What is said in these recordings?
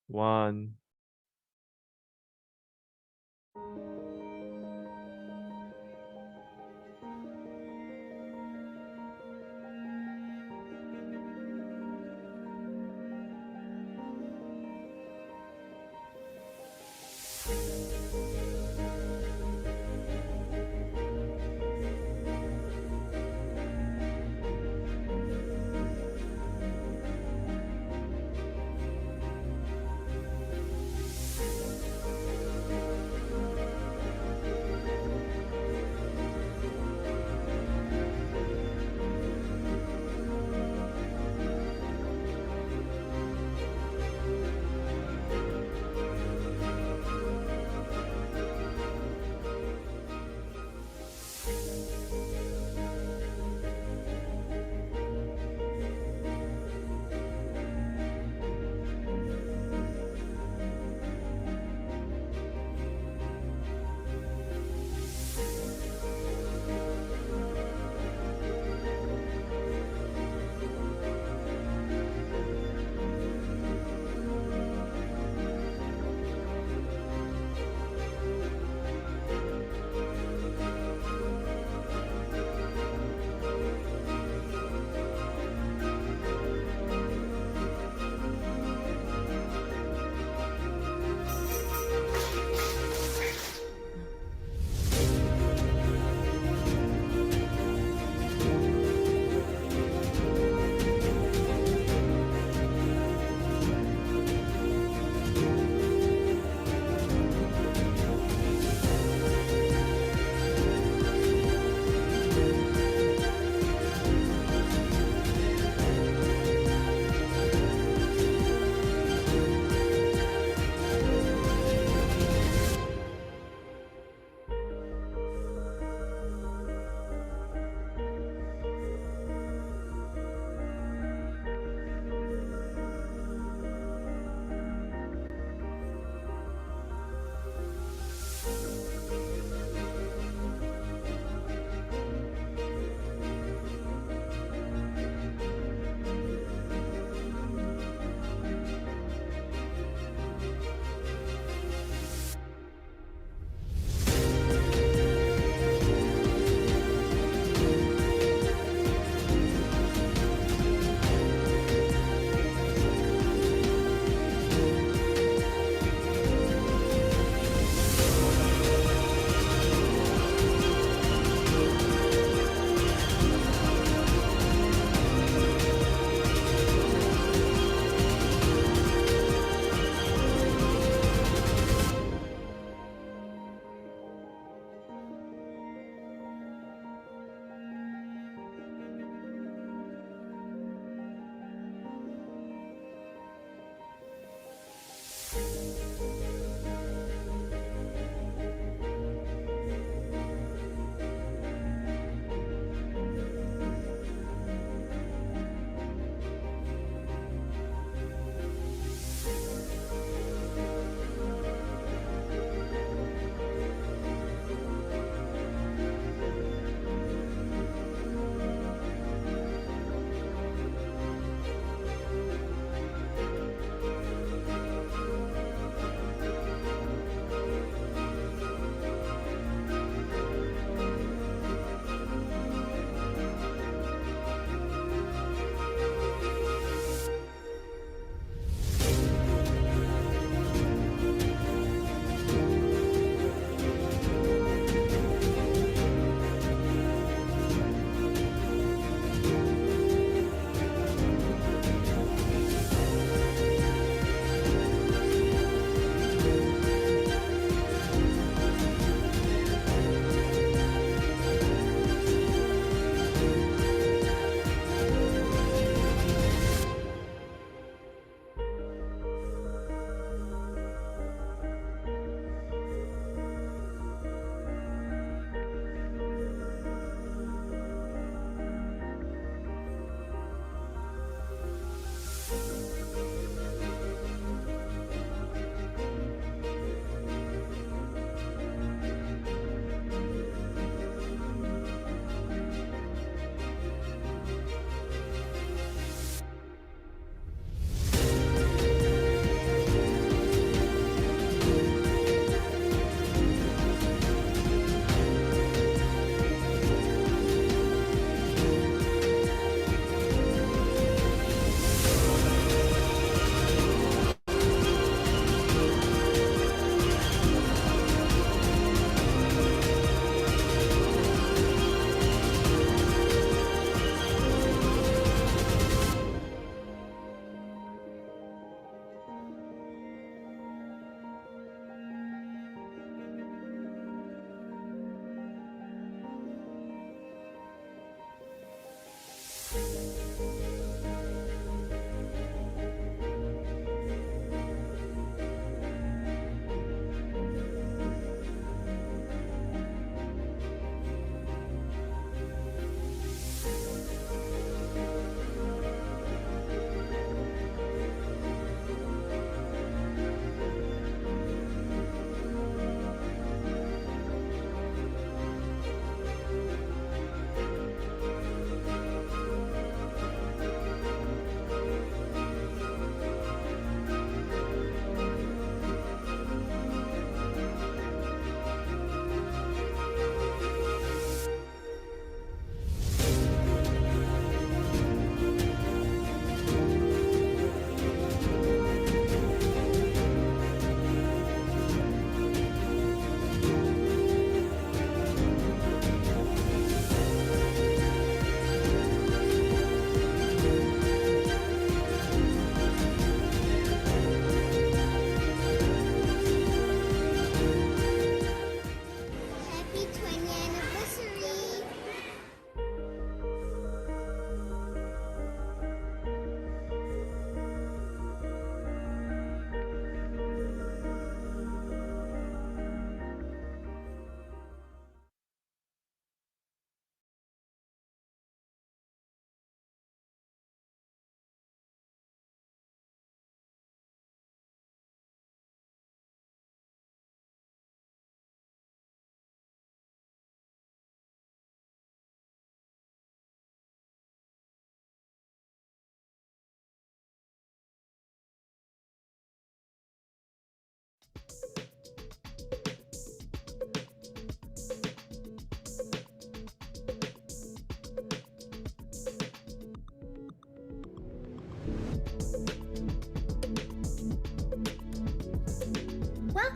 one.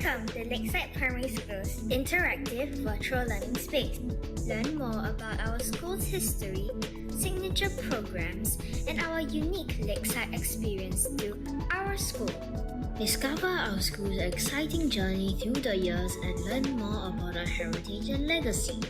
Welcome to Lakeside Primary School's interactive virtual learning space. Learn more about our school's history, signature programs, and our unique Lakeside experience through our school. Discover our school's exciting journey through the years and learn more about our heritage and legacy.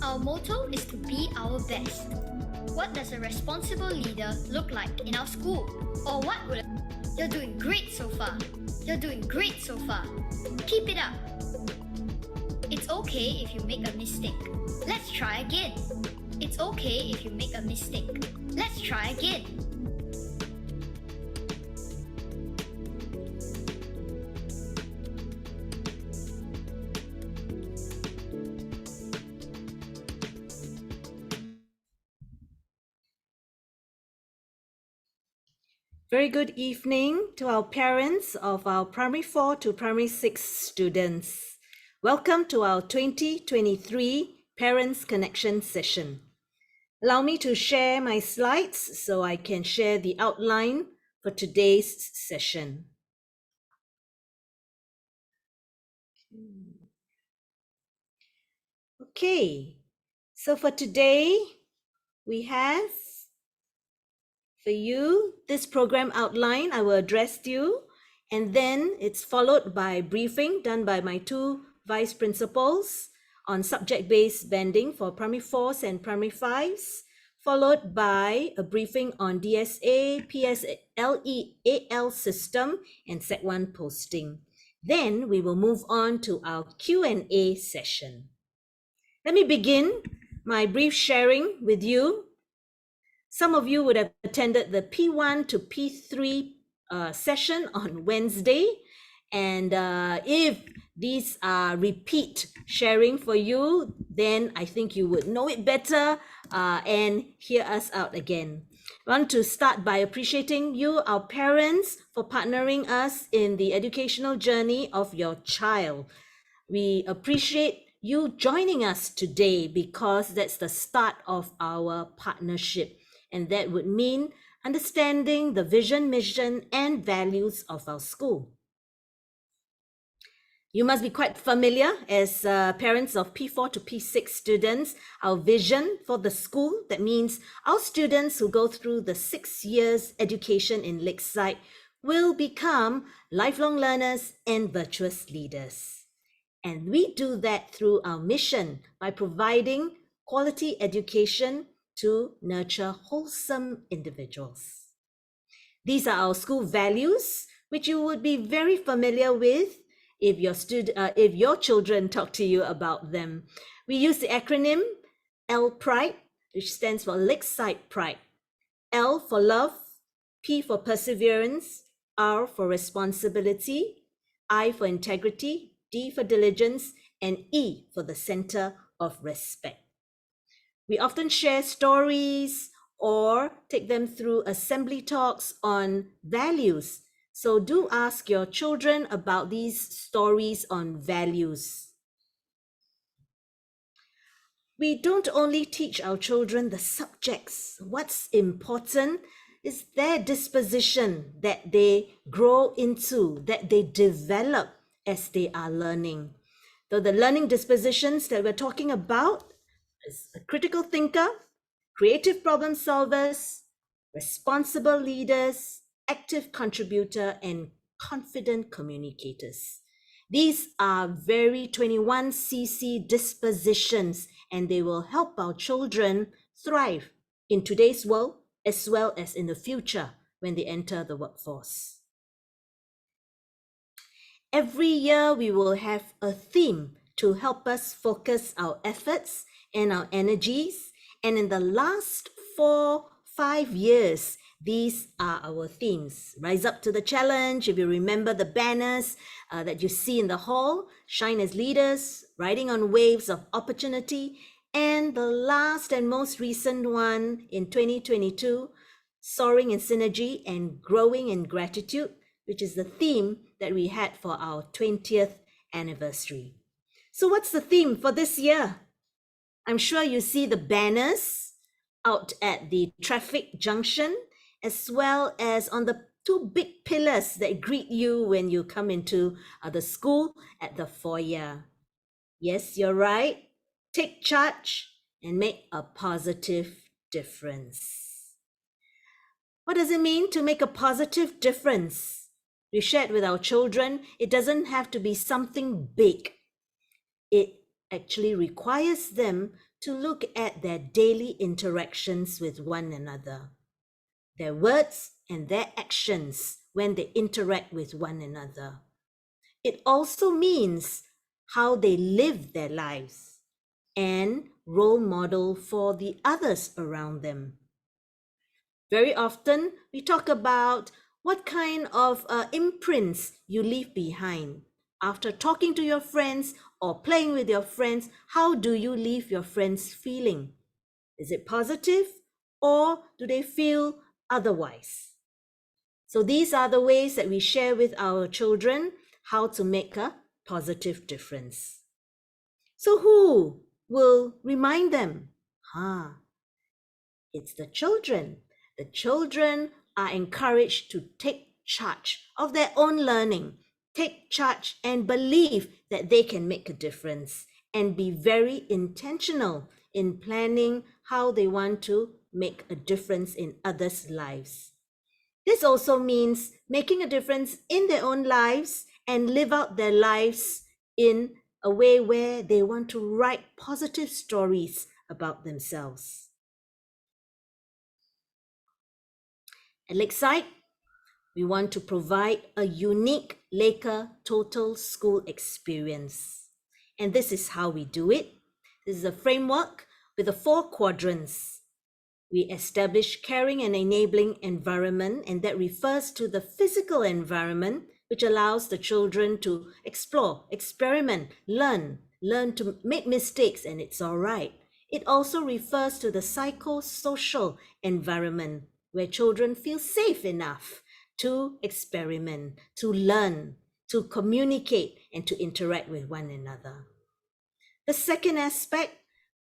Our motto is to be our best. What does a responsible leader look like in our school? Or what would You're doing great so far. You're doing great so far. Keep it up. It's okay if you make a mistake. Let's try again. It's okay if you make a mistake. Let's try again. Very good evening to our parents of our Primary 4 to Primary 6 students. Welcome to our 2023 Parents Connection session. Allow me to share my slides so I can share the outline for today's session. Okay, so for today, we have for you this program outline. I will address you, and then it's followed by a briefing done by my two vice principals on subject-based banding for Primary 4s and Primary 5s, followed by a briefing on DSA, PSLE, system, and Sec 1 posting. Then we will move on to our Q&A session. Let me begin my brief sharing with you. Some of you would have attended the P1 to P3 session on Wednesday. And if these are repeat sharing for you, then I think you would know it better and hear us out again. I want to start by appreciating you, our parents, for partnering us in the educational journey of your child. We appreciate you joining us today because that's the start of our partnership. And that would mean understanding the vision, mission, and values of our school. You must be quite familiar as parents of P4 to P6 students, our vision for the school. That means our students who go through the 6 years education in Lakeside will become lifelong learners and virtuous leaders. And we do that through our mission by providing quality education to nurture wholesome individuals. These are our school values, which you would be very familiar with if your children talk to you about them. We use the acronym L-Pride, which stands for Lakeside Pride. L for love, P for perseverance, R for responsibility, I for integrity, D for diligence, and E for the center of respect. We often share stories or take them through assembly talks on values. So do ask your children about these stories on values. We don't only teach our children the subjects. What's important is their disposition that they grow into, that they develop as they are learning. So the learning dispositions that we're talking about is a critical thinker, creative problem solvers, responsible leaders, active contributor, and confident communicators. These are very 21cc dispositions, and they will help our children thrive in today's world as well as in the future when they enter the workforce. Every year, we will have a theme to help us focus our efforts and our energies. And in the last 4-5 years, these are our themes. Rise up to the challenge. If you remember the banners that you see in the hall, shine as leaders, riding on waves of opportunity. And the last and most recent one in 2022, soaring in synergy and growing in gratitude, which is the theme that we had for our 20th anniversary. So what's the theme for this year? I'm sure you see the banners out at the traffic junction, as well as on the two big pillars that greet you when you come into the school at the foyer. Yes, you're right. Take charge and make a positive difference. What does it mean to make a positive difference? We shared with our children, it doesn't have to be something big. It actually requires them to look at their daily interactions with one another, their words and their actions when they interact with one another. It also means how they live their lives and role model for the others around them. Very often, we talk about what kind of imprints you leave behind. After talking to your friends or playing with your friends, how do you leave your friends feeling? Is it positive or do they feel otherwise? So these are the ways that we share with our children how to make a positive difference. So who will remind them? It's the children. The children are encouraged to take charge of their own learning, take charge and believe that they can make a difference, and be very intentional in planning how they want to make a difference in others' lives. This also means making a difference in their own lives and live out their lives in a way where they want to write positive stories about themselves. At Lakeside, we want to provide a unique Laker total school experience. And this is how we do it. This is a framework with the 4 quadrants. We establish caring and enabling environment, and that refers to the physical environment, which allows the children to explore, experiment, learn to make mistakes, and it's all right. It also refers to the psychosocial environment, where children feel safe enough to experiment, to learn, to communicate, and to interact with one another. The second aspect,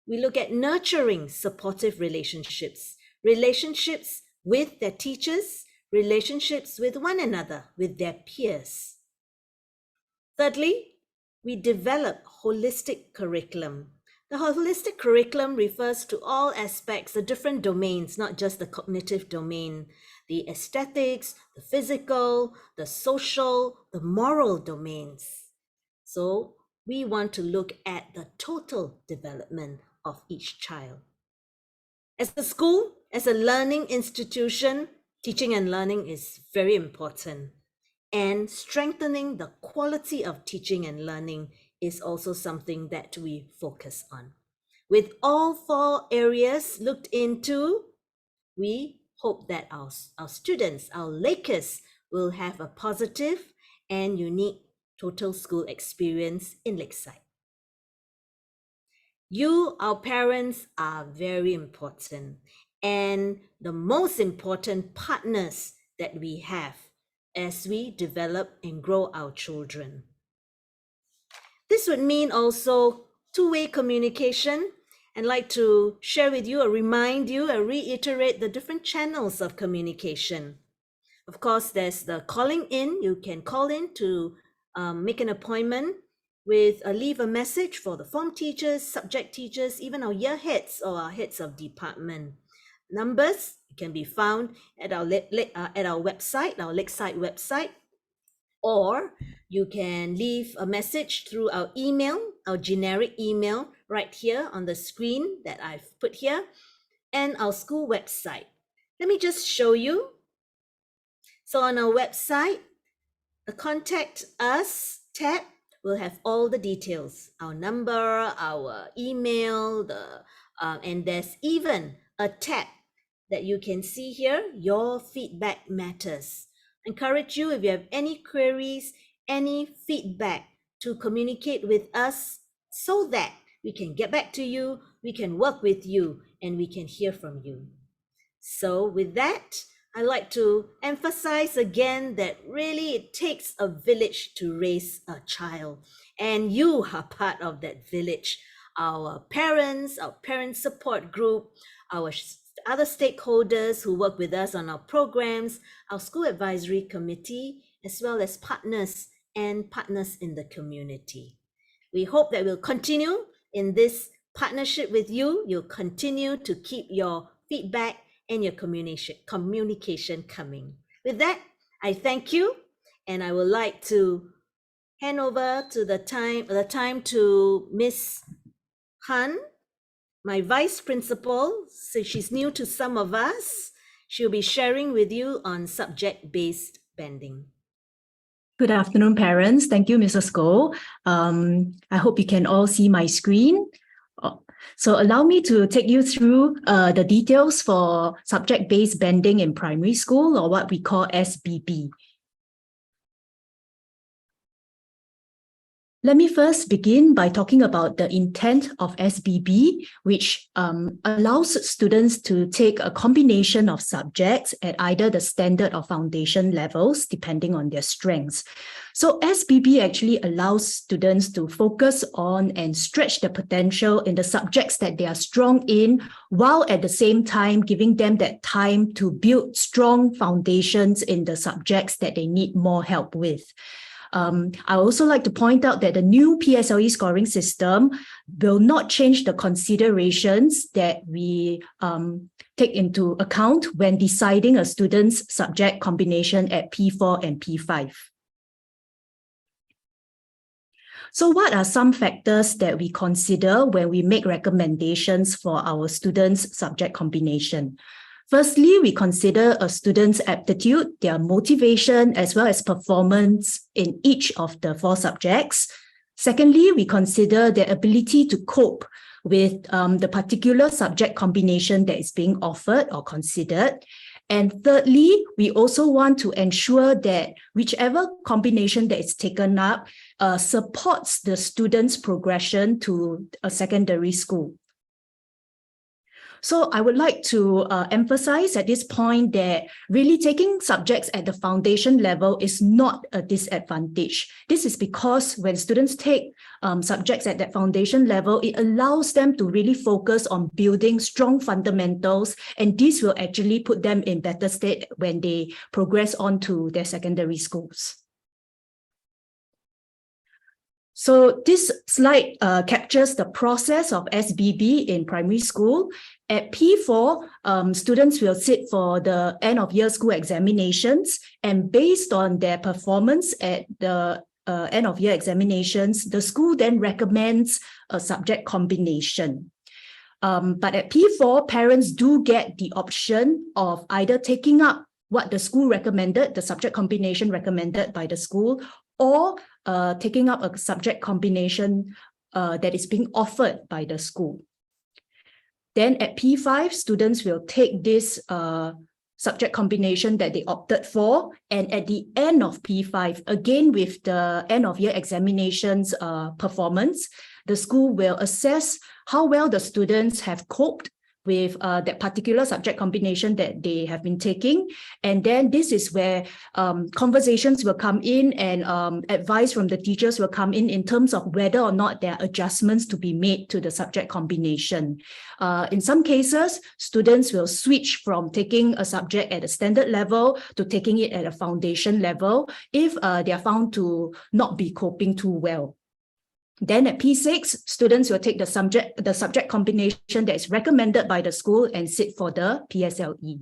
we look at nurturing supportive relationships, relationships with their teachers, relationships with one another, with their peers. Thirdly, we develop holistic curriculum. The holistic curriculum refers to all aspects, the different domains, not just the cognitive domain, the aesthetics, the physical, the social, the moral domains. So we want to look at the total development of each child. As a school, as a learning institution, teaching and learning is very important. And strengthening the quality of teaching and learning is also something that we focus on. With all 4 areas looked into, we hope that our students, our Lakers, will have a positive and unique total school experience in Lakeside. You, our parents, are very important, and the most important partners that we have as we develop and grow our children. This would mean also two-way communication and like to share with you or remind you or reiterate the different channels of communication. Of course, there's the calling in. You can call in to make an appointment with leave a message for the form teachers, subject teachers, even our year heads or our heads of department. Numbers can be found at our website, our Lakeside website, or you can leave a message through our email, our generic email right here on the screen that I've put here, and our school website. Let me just show you. So on our website, the Contact Us tab will have all the details, our number, our email, and there's even a tab that you can see here, Your Feedback Matters. I encourage you, if you have any queries, any feedback, to communicate with us so that we can get back to you, we can work with you, and we can hear from you. So with that, I'd like to emphasize again that really it takes a village to raise a child, and you are part of that village. Our parents, our parent support group, our other stakeholders who work with us on our programs, our school advisory committee, as well as partners and partners in the community. We hope that we'll continue in this partnership with you. You'll continue to keep your feedback and your communication coming. With that, I thank you, and I would like to hand over to the time to Miss Han, my vice principal. So she's new to some of us. She'll be sharing with you on subject-based bending. Good afternoon, parents. Thank you, Mrs. Goh. I hope you can all see my screen. So allow me to take you through the details for subject-based bending in primary school, or what we call SBB. Let me first begin by talking about the intent of SBB, which allows students to take a combination of subjects at either the standard or foundation levels, depending on their strengths. So SBB actually allows students to focus on and stretch the potential in the subjects that they are strong in, while at the same time giving them that time to build strong foundations in the subjects that they need more help with. I also like to point out that the new PSLE scoring system will not change the considerations that we take into account when deciding a student's subject combination at P4 and P5. So what are some factors that we consider when we make recommendations for our students' subject combination? Firstly, we consider a student's aptitude, their motivation, as well as performance in each of the 4 subjects. Secondly, we consider their ability to cope with the particular subject combination that is being offered or considered. And thirdly, we also want to ensure that whichever combination that is taken up supports the student's progression to a secondary school. So I would like to emphasize at this point that really taking subjects at the foundation level is not a disadvantage. This is because when students take subjects at that foundation level, it allows them to really focus on building strong fundamentals, and this will actually put them in better state when they progress on to their secondary schools. So this slide captures the process of SBB in primary school. At P4, students will sit for the end-of-year school examinations, and based on their performance at the end-of-year examinations, the school then recommends a subject combination. But at P4, parents do get the option of either taking up what the school recommended, the subject combination recommended by the school, or taking up a subject combination that is being offered by the school. Then at P5, students will take this subject combination that they opted for, and at the end of P5, again with the end of year examinations performance, the school will assess how well the students have coped with that particular subject combination that they have been taking. And then this is where conversations will come in and advice from the teachers will come in terms of whether or not there are adjustments to be made to the subject combination. In some cases, students will switch from taking a subject at a standard level to taking it at a foundation level if they are found to not be coping too well. Then at P6, students will take the subject combination that is recommended by the school and sit for the PSLE.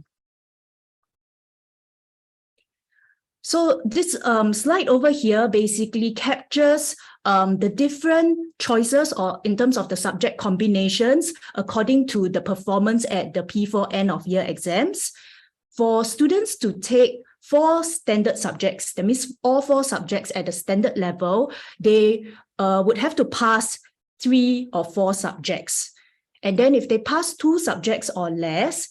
So this slide over here basically captures the different choices or in terms of the subject combinations according to the performance at the P4 end of year exams. For students to take 4 standard subjects, that means all 4 subjects at the standard level, they would have to pass 3 or 4 subjects. And then if they pass 2 subjects or less,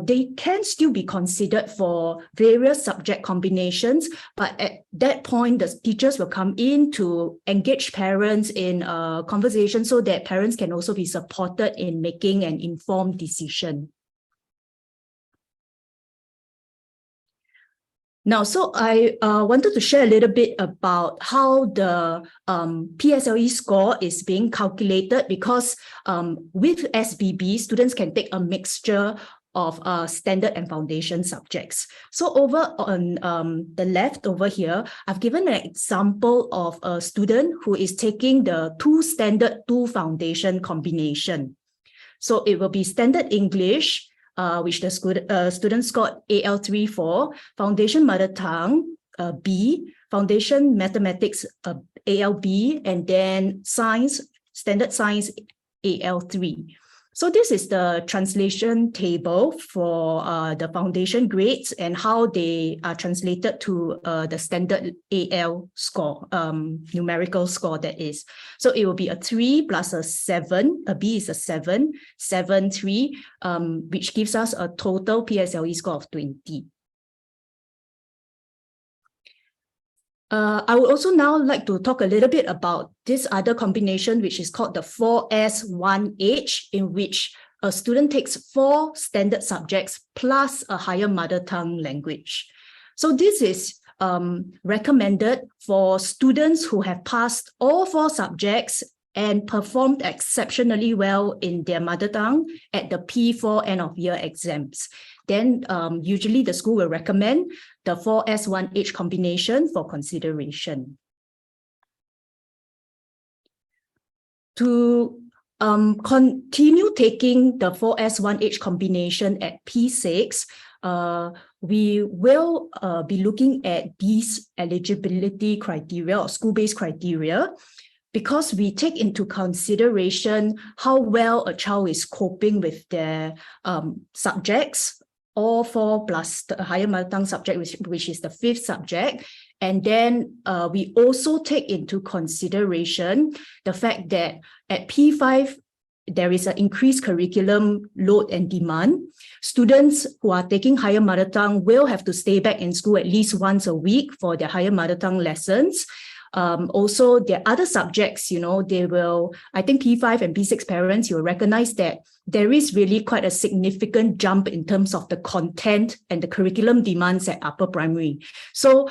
they can still be considered for various subject combinations. But at that point, the teachers will come in to engage parents in conversation so that parents can also be supported in making an informed decision. Now, so I wanted to share a little bit about how the PSLE score is being calculated because with SBB, students can take a mixture of standard and foundation subjects. So over on the left over here, I've given an example of a student who is taking the 2 standard, 2 foundation combination. So it will be standard English, which the student scored AL3 for, Foundation Mother Tongue, B, Foundation Mathematics, ALB, and then Science, Standard Science, AL3. So this is the translation table for the foundation grades and how they are translated to the standard AL score, numerical score that is. So it will be a 3 plus a 7, a B is a 7, 7, 3, which gives us a total PSLE score of 20. I would also now like to talk a little bit about this other combination, which is called the 4S1H, in which a student takes 4 standard subjects plus a higher mother tongue language. So this is recommended for students who have passed all 4 subjects and performed exceptionally well in their mother tongue at the P4 end of year exams. Then usually the school will recommend the 4S1H combination for consideration. To continue taking the 4S1H combination at P6, we will be looking at these eligibility criteria or school-based criteria, because we take into consideration how well a child is coping with their subjects, all 4 plus the higher mother tongue subject, which is the 5th subject. And then we also take into consideration the fact that at P5, there is an increased curriculum load and demand. Students who are taking higher mother tongue will have to stay back in school at least once a week for their higher mother tongue lessons. Also, their other subjects, you know, they will, I think P5 and P6 parents, you'll recognize that there is really quite a significant jump in terms of the content and the curriculum demands at upper primary. So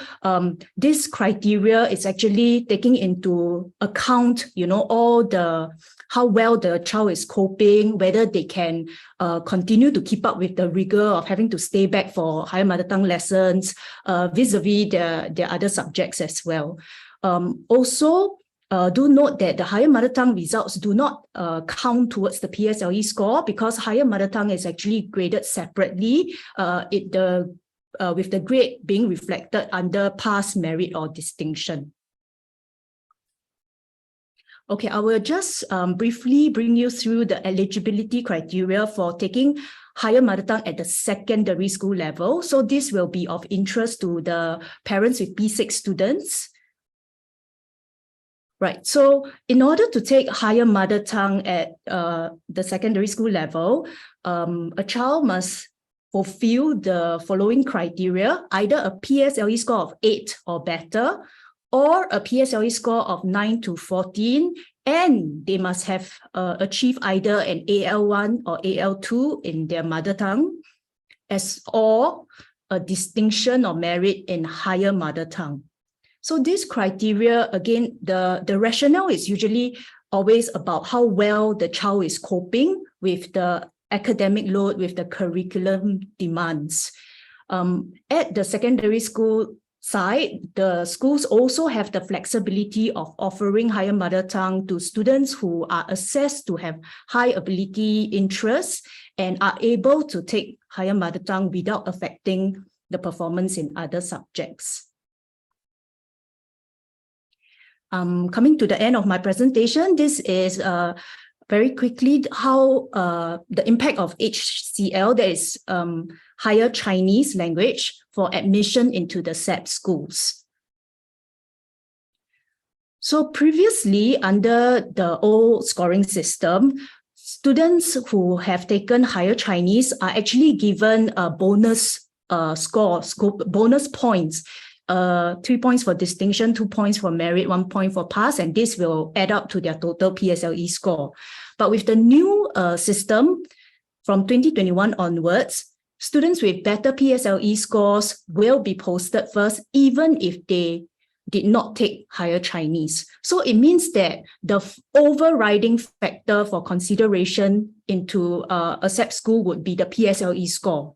this criteria is actually taking into account, you know, all the, how well the child is coping, whether they can continue to keep up with the rigor of having to stay back for higher mother tongue lessons, vis-a-vis their other subjects as well. Also, do note that the higher mother tongue results do not count towards the PSLE score, because higher mother tongue is actually graded separately, with the grade being reflected under pass, merit, or distinction. Okay, I will just briefly bring you through the eligibility criteria for taking higher mother tongue at the secondary school level. So this will be of interest to the parents with P6 students. Right, so in order to take higher mother tongue at the secondary school level, a child must fulfill the following criteria: either a PSLE score of 8 or better, or a PSLE score of 9 to 14 and they must have achieved either an AL1 or AL2 in their mother tongue, or a distinction or merit in higher mother tongue. So this criteria, again, the rationale is usually always about how well the child is coping with the academic load, with the curriculum demands. At the secondary school side, the schools also have the flexibility of offering higher mother tongue to students who are assessed to have high ability interests and are able to take higher mother tongue without affecting the performance in other subjects. Coming to the end of my presentation, this is very quickly how the impact of HCL, that is higher Chinese language, for admission into the SAP schools. So previously, under the old scoring system, students who have taken higher Chinese are actually given a bonus bonus points. 3 points for distinction, 2 points for merit, 1 point for pass, and this will add up to their total PSLE score. But with the new system from 2021 onwards, students with better PSLE scores will be posted first, even if they did not take higher Chinese. So it means that the overriding factor for consideration into a SAP school would be the PSLE score.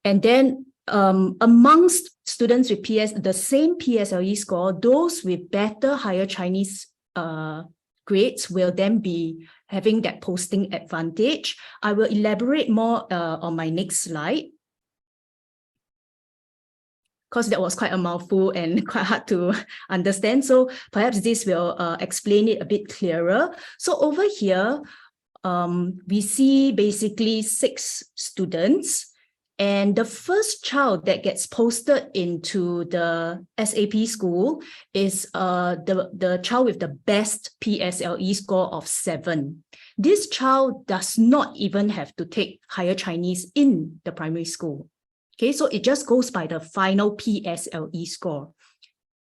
And then amongst students with the same PSLE score, those with better higher Chinese grades will then be having that posting advantage. I will elaborate more on my next slide, because that was quite a mouthful and quite hard to understand. So perhaps this will explain it a bit clearer. So over here, we see basically 6 students. And the first child that gets posted into the SAP school is the child with the best PSLE score of 7. This child does not even have to take higher Chinese in the primary school. Okay, so it just goes by the final PSLE score.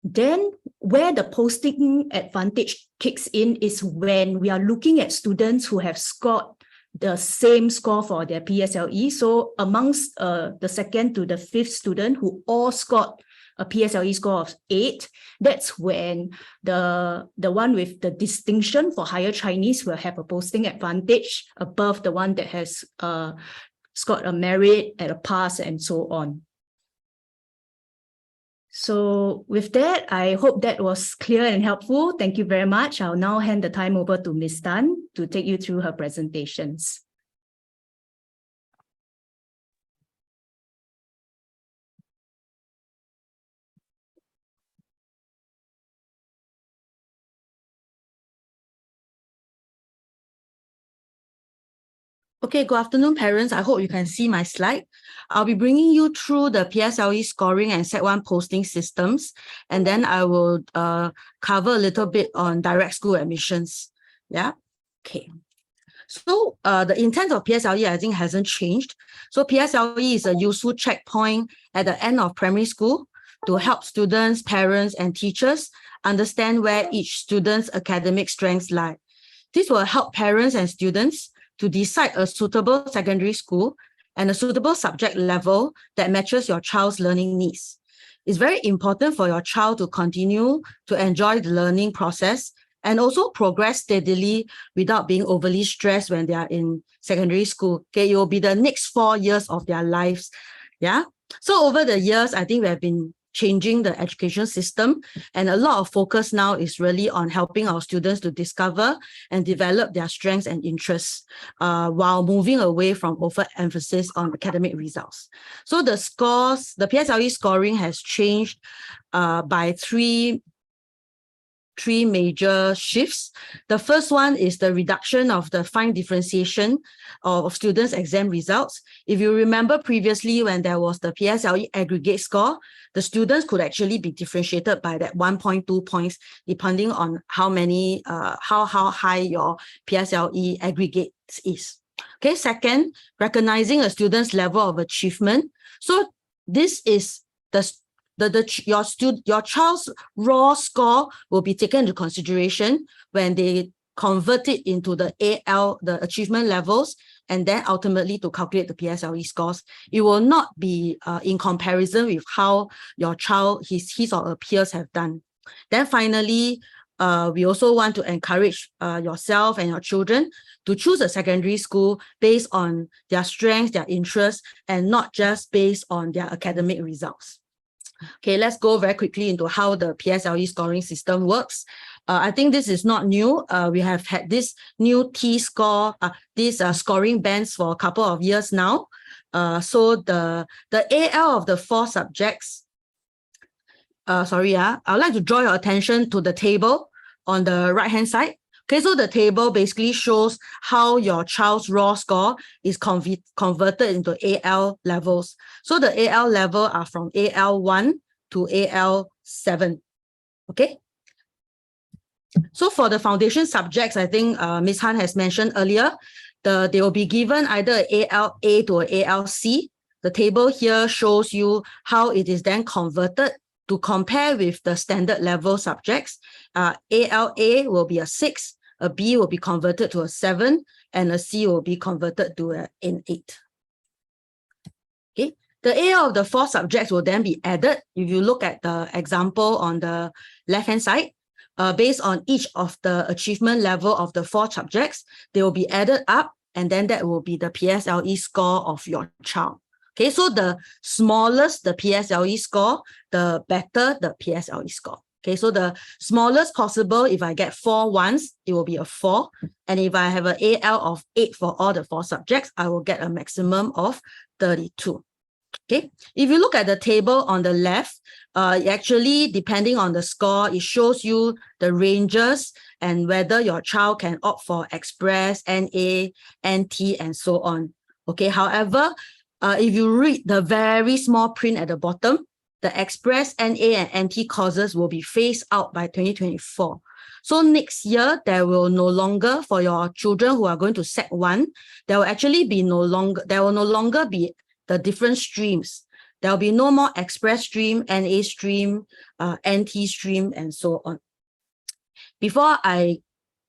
Then where the posting advantage kicks in is when we are looking at students who have scored the same score for their PSLE. So amongst the 2nd to the 5th student who all scored a PSLE score of 8, that's when the one with the distinction for higher Chinese will have a posting advantage above the one that has scored a merit at a pass and so on. So with that, I hope that was clear and helpful. Thank you very much. I'll now hand the time over to Ms. Tan to take you through her presentations. Okay, good afternoon, parents. I hope you can see my slide. I'll be bringing you through the PSLE scoring and Set 1 posting systems, and then I will cover a little bit on direct school admissions. Yeah, okay. So the intent of PSLE, I think, hasn't changed. So PSLE is a useful checkpoint at the end of primary school to help students, parents, and teachers understand where each student's academic strengths lie. This will help parents and students to decide a suitable secondary school and a suitable subject level that matches your child's learning needs. It's very important for your child to continue to enjoy the learning process and also progress steadily without being overly stressed when they are in secondary school. Okay, it will be the next 4 years of their lives. Yeah. So over the years, I think we have been changing the education system, and a lot of focus now is really on helping our students to discover and develop their strengths and interests while moving away from overemphasis on academic results. So the scores, the PSLE scoring has changed by three major shifts. The first one is the reduction of the fine differentiation of students' exam results. If you remember previously, when there was the PSLE aggregate score, the students could actually be differentiated by that 1.2 points, depending on how high your PSLE aggregate is. Okay, second, recognizing a student's level of achievement. So this is the your child's raw score will be taken into consideration when they convert it into the AL, the achievement levels, and then ultimately to calculate the PSLE scores. It will not be in comparison with how your child, his or her peers have done. Then finally, we also want to encourage yourself and your children to choose a secondary school based on their strengths, their interests, and not just based on their academic results. Okay, let's go very quickly into how the PSLE scoring system works. I think this is not new. We have had this new T-score, these scoring bands for a couple of years now. So the AL of the 4 subjects, I would like to draw your attention to the table on the right-hand side. Okay, so the table basically shows how your child's raw score is converted into AL levels. So the AL level are from AL1 to AL7. Okay. So for the foundation subjects, I think Ms. Han has mentioned earlier, they will be given either ALA to ALC. The table here shows you how it is then converted to compare with the standard level subjects. ALA will be a 6, a B will be converted to a 7, and a C will be converted to an 8. Okay, the AL of the 4 subjects will then be added. If you look at the example on the left-hand side, based on each of the achievement level of the 4 subjects, they will be added up, and then that will be the PSLE score of your child. Okay, so the smallest the PSLE score, the better the PSLE score. Okay, so the smallest possible, if I get 4 ones, it will be a 4. And if I have an AL of 8 for all the 4 subjects, I will get a maximum of 32. Okay, if you look at the table on the left, actually, depending on the score, it shows you the ranges and whether your child can opt for Express, NA, NT, and so on. Okay, however, if you read the very small print at the bottom, the Express, NA, and NT courses will be phased out by 2024. So next year, there will no longer, for your children who are going to Sec 1, there will no longer be the different streams. There will be no more Express stream, NA stream, NT stream, and so on. Before I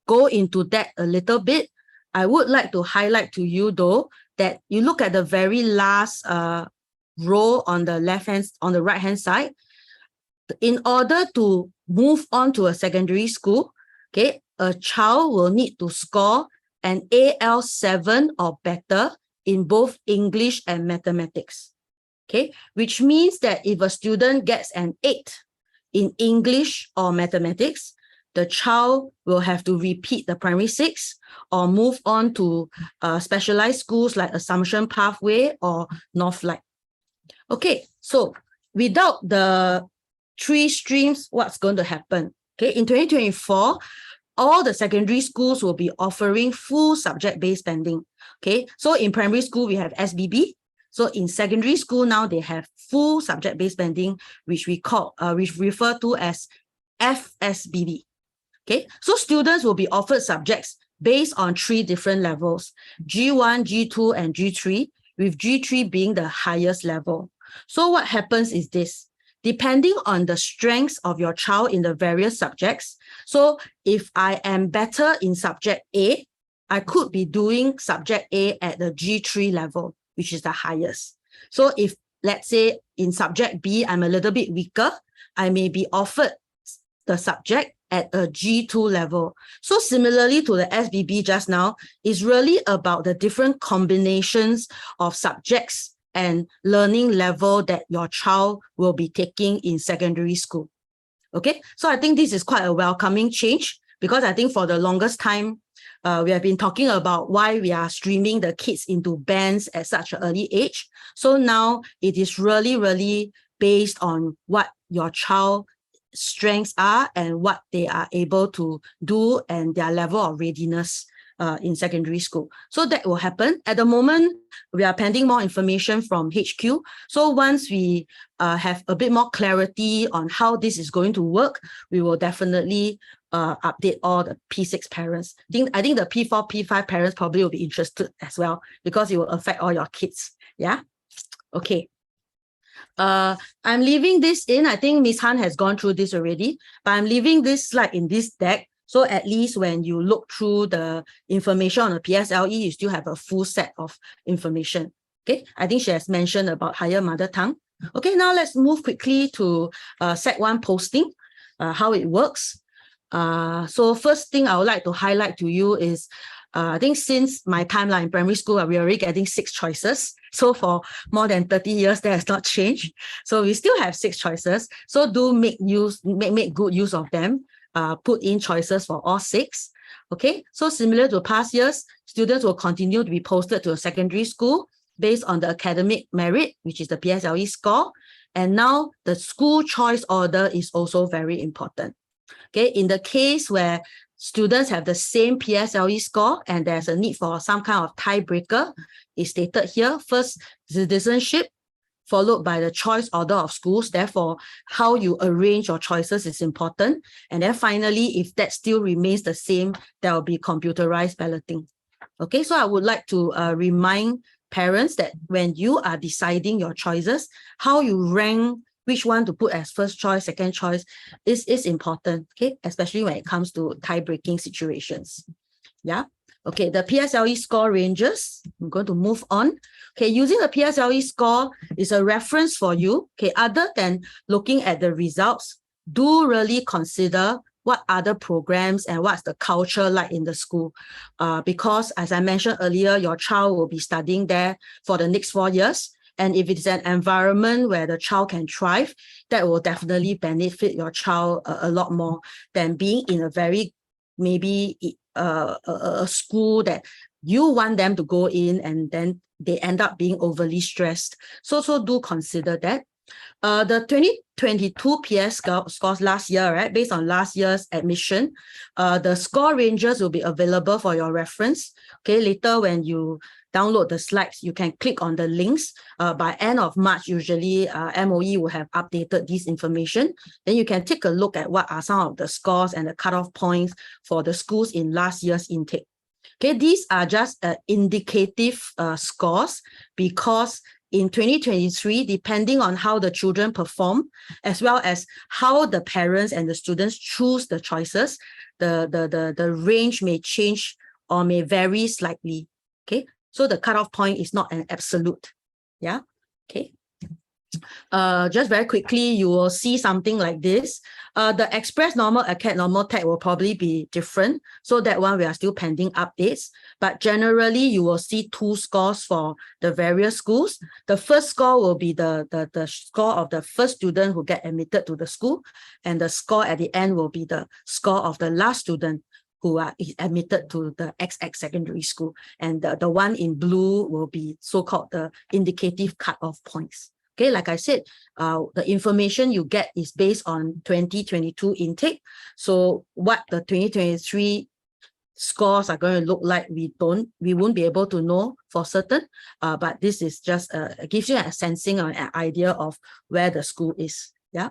go into that a little bit, I would like to highlight to you though, that you look at the very last row on the right-hand side. In order to move on to a secondary school, okay, a child will need to score an AL7 or better in both English and mathematics. Okay, which means that if a student gets an 8 in English or mathematics, the child will have to repeat the primary 6 or move on to specialized schools like Assumption Pathway or Northlight. Okay, so without the 3 streams, what's going to happen? Okay, in 2024, all the secondary schools will be offering full subject-based banding. Okay, so in primary school, we have SBB. So in secondary school now, they have full subject-based banding, which we refer to as FSBB. Okay, so students will be offered subjects based on 3 different levels, G1, G2, and G3, with G3 being the highest level. So what happens is this, depending on the strengths of your child in the various subjects. So if I am better in subject A, I could be doing subject A at the G3 level, which is the highest. So if, let's say, in subject B, I'm a little bit weaker, I may be offered the subject at a G2 level. So similarly to the SBB just now, it's really about the different combinations of subjects and learning level that your child will be taking in secondary school. Okay, so I think this is quite a welcoming change, because I think for the longest time, we have been talking about why we are streaming the kids into bands at such an early age. So now it is really, really based on what your child's strengths are and what they are able to do and their level of readiness in secondary school. So that will happen. At the moment, we are pending more information from HQ. So once we have a bit more clarity on how this is going to work, we will definitely update all the P6 parents. I think the P4, P5 parents probably will be interested as well, because it will affect all your kids. Yeah. Okay. I'm leaving this in. I think Ms. Han has gone through this already, but I'm leaving this slide in this deck. So at least when you look through the information on the PSLE, you still have a full set of information. Okay, I think she has mentioned about higher mother tongue. Okay, now let's move quickly to Set 1 posting, how it works. So first thing I would like to highlight to you is, I think since my timeline in primary school, we're already getting 6 choices. So for more than 30 years, that has not changed. So we still have 6 choices. So do make good use of them. Put in choices for all 6. Okay, so similar to past years, students will continue to be posted to a secondary school based on the academic merit, which is the PSLE score. And now the school choice order is also very important. Okay, in the case where students have the same PSLE score and there's a need for some kind of tiebreaker, is stated here. First, citizenship, followed by the choice order of schools. Therefore, how you arrange your choices is important. And then finally, if that still remains the same, there will be computerized balloting. Okay, so I would like to remind parents that when you are deciding your choices, how you rank which one to put as first choice, second choice is important, okay, especially when it comes to tie-breaking situations. Yeah. Okay, the PSLE score ranges. I'm going to move on. Okay, using the PSLE score is a reference for you. Okay, other than looking at the results, do really consider what other programs and what's the culture like in the school. Because as I mentioned earlier, your child will be studying there for the next 4 years. And if it's an environment where the child can thrive, that will definitely benefit your child a lot more than being in a very, maybe a school that you want them to go in and then they end up being overly stressed. So do consider that. The 2022 PS scores last year, right? Based on last year's admission, the score ranges will be available for your reference. Okay, later when you download the slides, you can click on the links. By end of March, usually MOE will have updated this information. Then you can take a look at what are some of the scores and the cutoff points for the schools in last year's intake. Okay, these are just indicative scores because in 2023, depending on how the children perform, as well as how the parents and the students choose the choices, the range may change or may vary slightly. Okay, so the cutoff point is not an absolute. Yeah, okay. Just very quickly, you will see something like this. The Express Normal, Acad Normal Tech will probably be different. So that one, we are still pending updates. But generally, you will see 2 scores for the various schools. The first score will be the score of the first student who get admitted to the school. And the score at the end will be the score of the last student who are admitted to the XX secondary school. And the one in blue will be so-called the indicative cutoff points. Okay, like I said, the information you get is based on 2022 intake. So what the 2023 scores are going to look like, we won't be able to know for certain. But this is just gives you a sensing or an idea of where the school is. Yeah.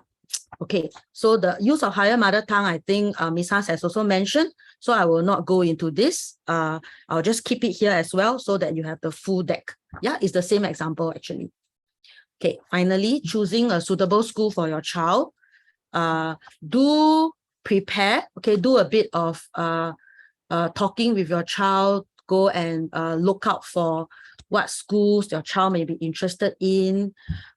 Okay, so the use of higher mother tongue, I think Ms. Hans has also mentioned, so I will not go into this. I'll just keep it here as well so that you have the full deck. Yeah, it's the same example actually. Okay, finally, choosing a suitable school for your child. Do prepare, okay, do a bit of talking with your child, go and look out for what schools your child may be interested in,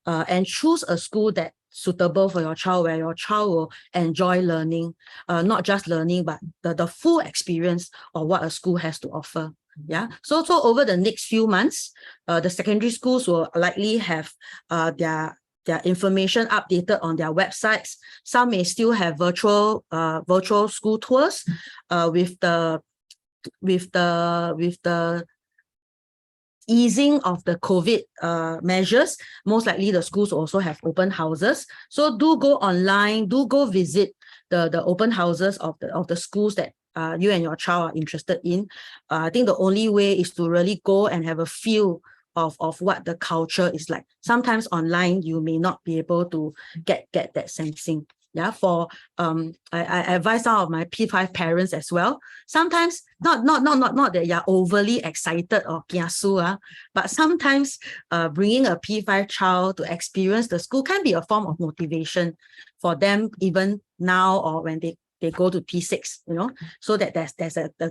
and choose a school that's suitable for your child, where your child will enjoy learning, not just learning, but the full experience of what a school has to offer. Yeah, so over the next few months, the secondary schools will likely have their information updated on their websites. Some may still have virtual school tours with the easing of the COVID measures. Most likely the schools also have open houses. So do go online, do go visit the open houses of the schools that you and your child are interested in. I think the only way is to really go and have a feel of what the culture is like. Sometimes online, you may not be able to get that sensing. Yeah, for I advise some of my P5 parents as well. Sometimes not that you're overly excited or kiasu, but sometimes bringing a P5 child to experience the school can be a form of motivation for them, even now or when they go to P6, you know, so that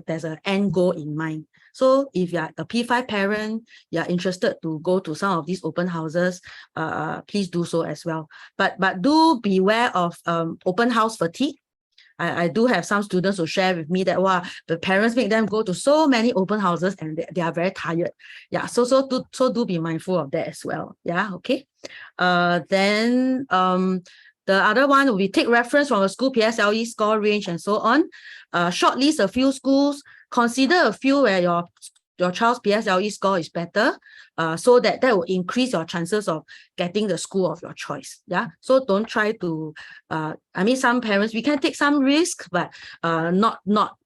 there's an end goal in mind. So if you're a P5 parent, you're interested to go to some of these open houses, please do so as well. But do beware of open house fatigue. I do have some students who share with me that, wow, the parents make them go to so many open houses and they are very tired. Yeah, so do be mindful of that as well. Yeah, okay. Then the other one will be take reference from a school PSLE score range and so on. Shortlist a few schools, consider a few where your child's PSLE score is better, so that will increase your chances of getting the school of your choice. Yeah, so don't try to, I mean, some parents, we can take some risk, but not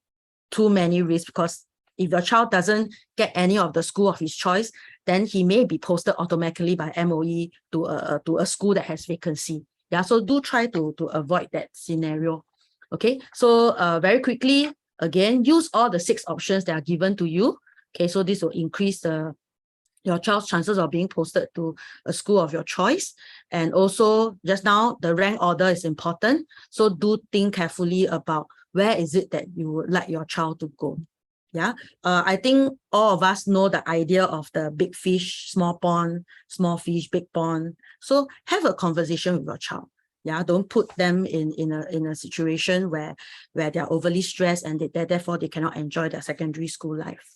too many risks, because if your child doesn't get any of the school of his choice, then he may be posted automatically by MOE to a school that has vacancy. Yeah, so do try to avoid that scenario. Okay, so very quickly, again, use all the 6 options that are given to you. Okay, so this will increase your child's chances of being posted to a school of your choice. And also, just now, the rank order is important. So do think carefully about where is it that you would like your child to go. Yeah, I think all of us know the idea of the big fish, small pond, small fish, big pond. So have a conversation with your child. Yeah, don't put them in a situation where they're overly stressed and therefore they cannot enjoy their secondary school life.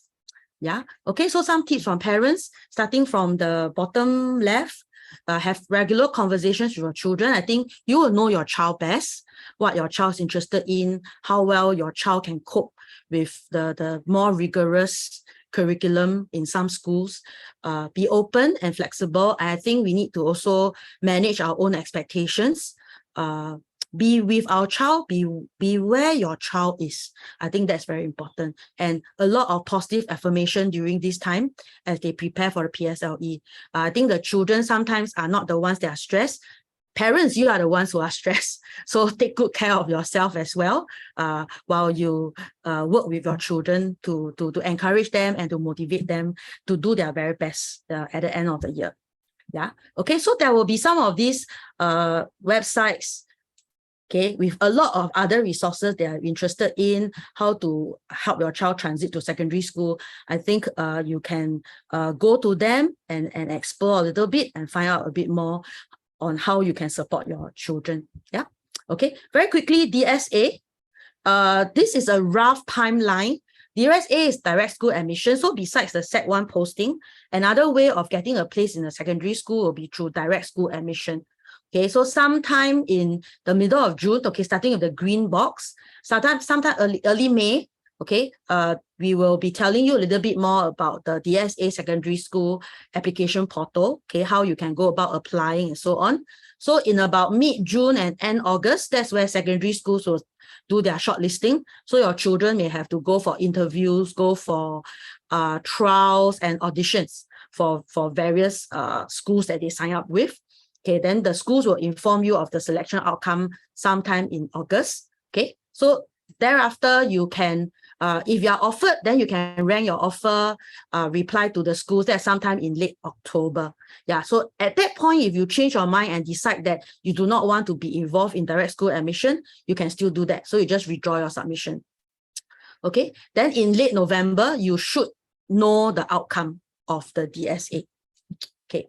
Yeah, okay, so some tips from parents, starting from the bottom left. Have regular conversations with your children. I think you will know your child best, what your child's interested in, how well your child can cope with the more rigorous curriculum in some schools. Be open and flexible. I think we need to also manage our own expectations. Be with our child, be where your child is. I think that's very important. And a lot of positive affirmation during this time as they prepare for the PSLE. I think the children sometimes are not the ones that are stressed. Parents, you are the ones who are stressed. So take good care of yourself as well, while you work with your children to encourage them and to motivate them to do their very best at the end of the year. Yeah. Okay, so there will be some of these websites, okay, with a lot of other resources they are interested in how to help your child transit to secondary school. I think you can go to them and explore a little bit and find out a bit more on how you can support your children. Yeah. Okay, very quickly, DSA. This is a rough timeline. DSA is direct school admission. So besides the Set 1 posting, another way of getting a place in a secondary school will be through direct school admission. Okay, so sometime in the middle of June, okay, starting with the green box, sometime early May, okay, we will be telling you a little bit more about the DSA secondary school application portal, okay, how you can go about applying and so on. So in about mid-June and end August, that's where secondary schools will do their shortlisting. So your children may have to go for interviews, go for trials and auditions for various schools that they sign up with. Okay, then the schools will inform you of the selection outcome sometime in August. Okay, so thereafter you can, if you are offered, then you can rank your offer, reply to the schools. That's sometime in late October. Yeah, so at that point, if you change your mind and decide that you do not want to be involved in direct school admission, you can still do that. So you just withdraw your submission. Okay, then in late November, you should know the outcome of the DSA. Okay.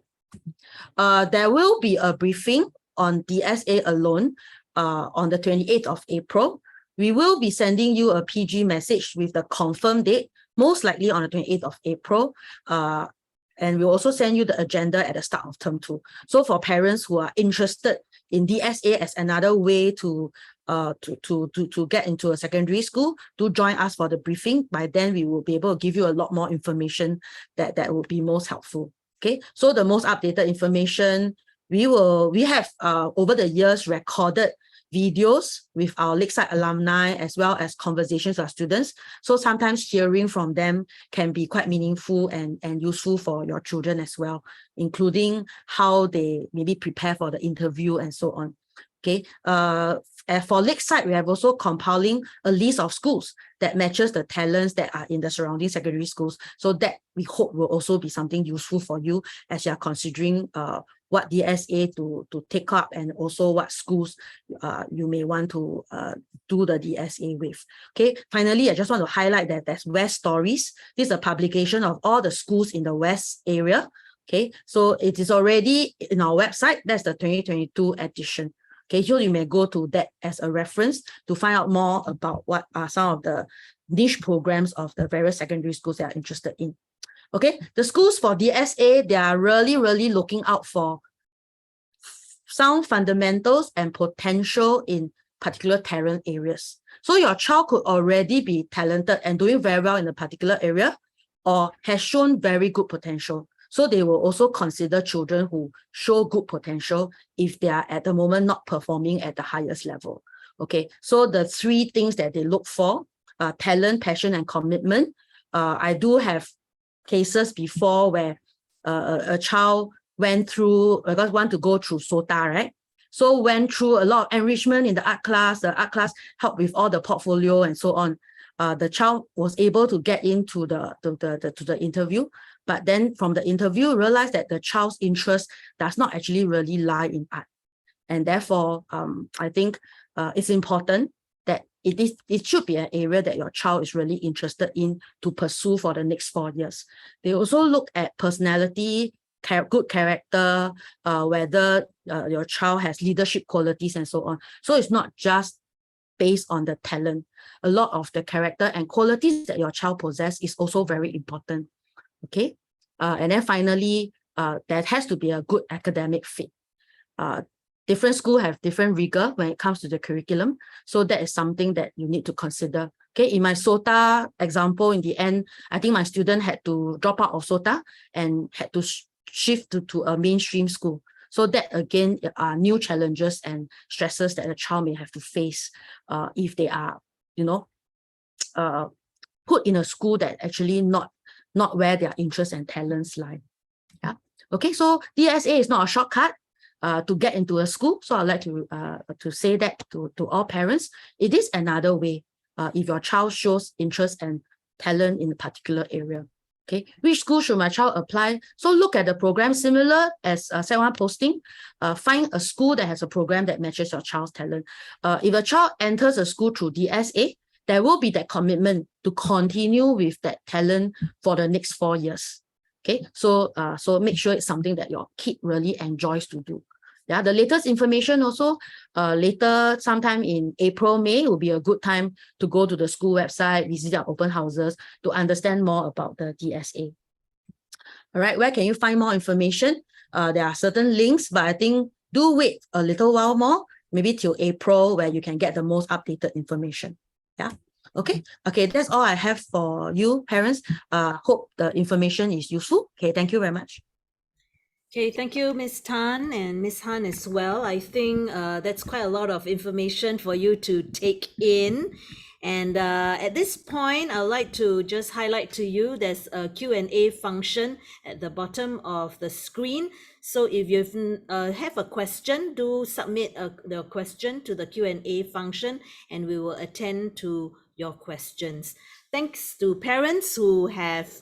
There will be a briefing on DSA alone on the 28th of April. We will be sending you a PG message with the confirmed date, most likely on the 28th of April. And we'll also send you the agenda at the start of term 2. So for parents who are interested in DSA as another way to get into a secondary school, do join us for the briefing. By then, we will be able to give you a lot more information that will be most helpful. Okay, so the most updated information, we have over the years recorded videos with our Lakeside alumni as well as conversations with our students. So sometimes hearing from them can be quite meaningful and useful for your children as well, including how they maybe prepare for the interview and so on. Okay. For Lakeside, we have also compiling a list of schools that matches the talents that are in the surrounding secondary schools. So that we hope will also be something useful for you as you are considering what DSA to take up, and also what schools you may want to do the DSA with. Okay. Finally, I just want to highlight that there's West Stories. This is a publication of all the schools in the West area. Okay, so it is already in our website. That's the 2022 edition. Okay, so you may go to that as a reference to find out more about what are some of the niche programs of the various secondary schools that are interested in. Okay, the schools for DSA, they are really looking out for sound fundamentals and potential in particular talent areas. So your child could already be talented and doing very well in a particular area, or has shown very good potential. So they will also consider children who show good potential if they are at the moment not performing at the highest level. Okay, so the three things that they look for, talent, passion, and commitment. I do have cases before where a child went through, because want to go through SOTA, right? So went through a lot of enrichment in the art class. The art class helped with all the portfolio and so on. The child was able to get into the interview, but then from the interview realized that the child's interest does not actually really lie in art, and therefore I think it's important that it should be an area that your child is really interested in to pursue for the next 4 years. They also look at personality, good character, whether your child has leadership qualities and so on. So it's not just based on the talent. A lot of the character and qualities that your child possesses is also very important. Okay. And then finally, there has to be a good academic fit. Different schools have different rigor when it comes to the curriculum. So that is something that you need to consider. Okay, in my SOTA example, in the end, I think my student had to drop out of SOTA and had to shift to a mainstream school. So that again are new challenges and stresses that a child may have to face if they are, put in a school that actually not where their interests and talents lie. Yeah. Okay, so DSA is not a shortcut to get into a school. So I'd like to say that to all parents. It is another way if your child shows interest and talent in a particular area. Okay, which school should my child apply? So look at the program similar as Set 1 posting. Find a school that has a program that matches your child's talent. If a child enters a school through DSA, there will be that commitment to continue with that talent for the next 4 years. Okay, so make sure it's something that your kid really enjoys to do. Yeah, the latest information also later sometime in April, May will be a good time to go to the school website, visit our open houses to understand more about the DSA. All right, where can you find more information? There are certain links, but I think do wait a little while more, maybe till April, where you can get the most updated information. Yeah. Okay. Okay, that's all I have for you, parents. Hope the information is useful. Okay, thank you very much. Okay, thank you, Ms. Tan and Ms. Han as well. I think that's quite a lot of information for you to take in. And at this point, I'd like to just highlight to you there's a Q&A function at the bottom of the screen. So if you have a question, do submit the question to the Q&A function and we will attend to your questions. Thanks to parents who have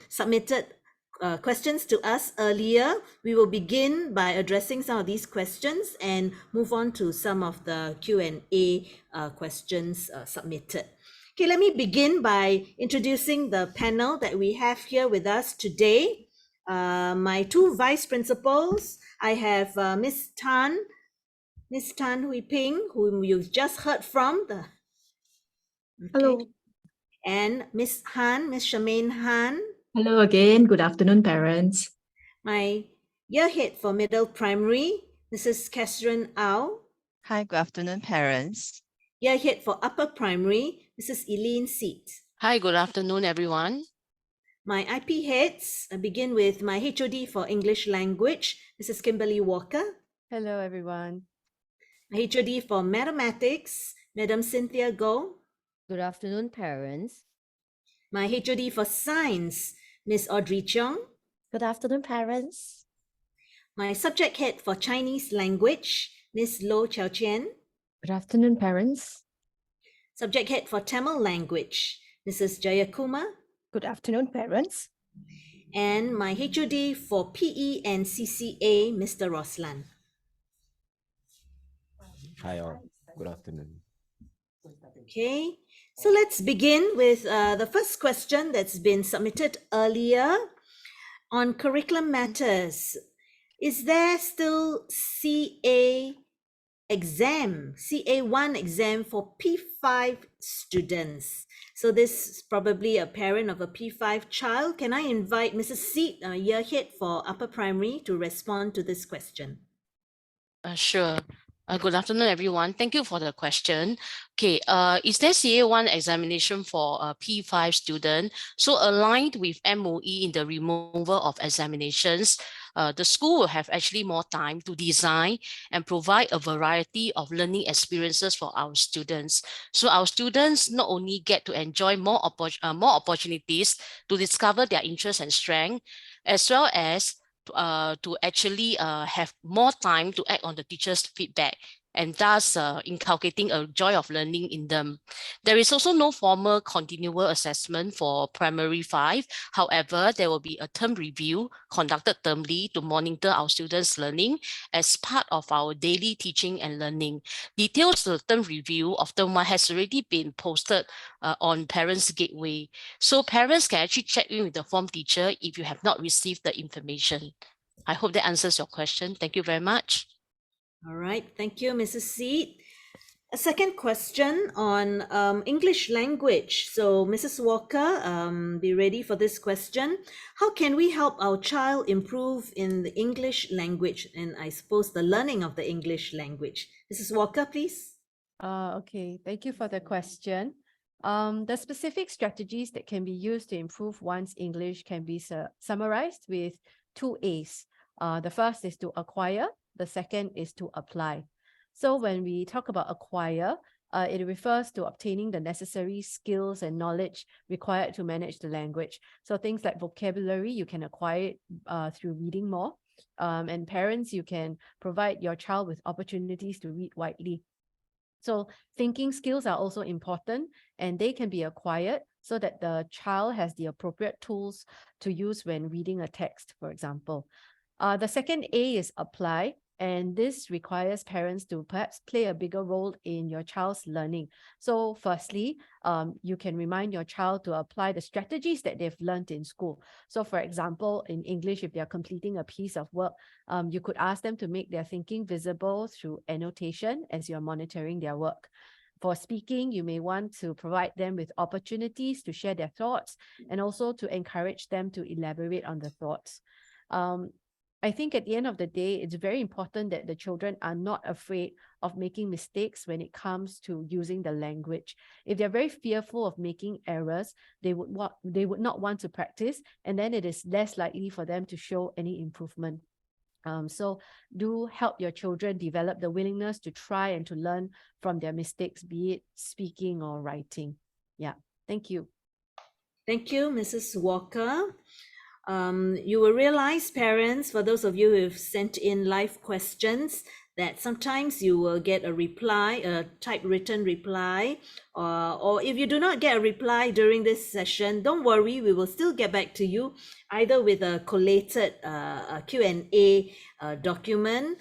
submitted questions to us earlier. We will begin by addressing some of these questions and move on to some of the Q&A questions submitted. Okay, let me begin by introducing the panel that we have here with us today. My two vice principals, I have Ms. Tan Hui Ping, whom you've just heard from. Hello. And Ms. Charmaine Han. Hello again. Good afternoon, parents. My year head for middle primary, Mrs. Catherine Au. Hi, good afternoon, parents. Year head for upper primary, Mrs. Eileen Seat. Hi, good afternoon, everyone. My IP heads, I begin with my HOD for English language, Mrs. Kimberly Walker. Hello, everyone. My HOD for mathematics, Madam Cynthia Goh. Good afternoon, parents. My HOD for science, Miss Audrey Cheong. Good afternoon, parents. My subject head for Chinese language, Ms. Lo Chao Chien. Good afternoon, parents. Subject head for Tamil language, Mrs. Jayakumar. Good afternoon, parents. And my HOD for PE and CCA, Mr. Roslan. Hi all, good afternoon. Okay, so let's begin with the first question that's been submitted earlier on curriculum matters. Is there still CA1 exam for P5 students? So this is probably a parent of a P5 child. Can I invite Mrs. Seet, year head for upper primary, to respond to this question? Sure. Good afternoon, everyone. Thank you for the question. Okay, is there CA1 examination for a P5 student? So aligned with MOE in the removal of examinations, the school will have actually more time to design and provide a variety of learning experiences for our students. So our students not only get to enjoy more opportunities to discover their interests and strengths, as well as to actually have more time to act on the teacher's feedback, and thus inculcating a joy of learning in them. There is also no formal continual assessment for primary 5. However, there will be a term review conducted termly to monitor our students' learning as part of our daily teaching and learning. Details of the term review of term 1 has already been posted on Parents Gateway. So parents can actually check in with the form teacher if you have not received the information. I hope that answers your question. Thank you very much. All right, thank you, Mrs. Seet. A second question on English language. So, Mrs. Walker, be ready for this question. How can we help our child improve in the English language and I suppose the learning of the English language? Mrs. Walker, please. Okay, thank you for the question. The specific strategies that can be used to improve one's English can be summarized with 2 A's. The first is to acquire, the second is to apply. So when we talk about acquire, it refers to obtaining the necessary skills and knowledge required to manage the language. So things like vocabulary, you can acquire it through reading more. And parents, you can provide your child with opportunities to read widely. So thinking skills are also important, and they can be acquired so that the child has the appropriate tools to use when reading a text, for example. The second A is apply, and this requires parents to perhaps play a bigger role in your child's learning. So firstly, you can remind your child to apply the strategies that they've learned in school. So for example, in English, if they're completing a piece of work, you could ask them to make their thinking visible through annotation as you're monitoring their work. For speaking, you may want to provide them with opportunities to share their thoughts and also to encourage them to elaborate on the thoughts. I think at the end of the day, it's very important that the children are not afraid of making mistakes when it comes to using the language. If they're very fearful of making errors, they would not want to practice, and then it is less likely for them to show any improvement. So do help your children develop the willingness to try and to learn from their mistakes, be it speaking or writing. Yeah, thank you. Thank you, Mrs. Walker. You will realize, parents, for those of you who have sent in live questions, that sometimes you will get a reply, a typewritten reply, or if you do not get a reply during this session, don't worry, we will still get back to you either with a collated Q&A document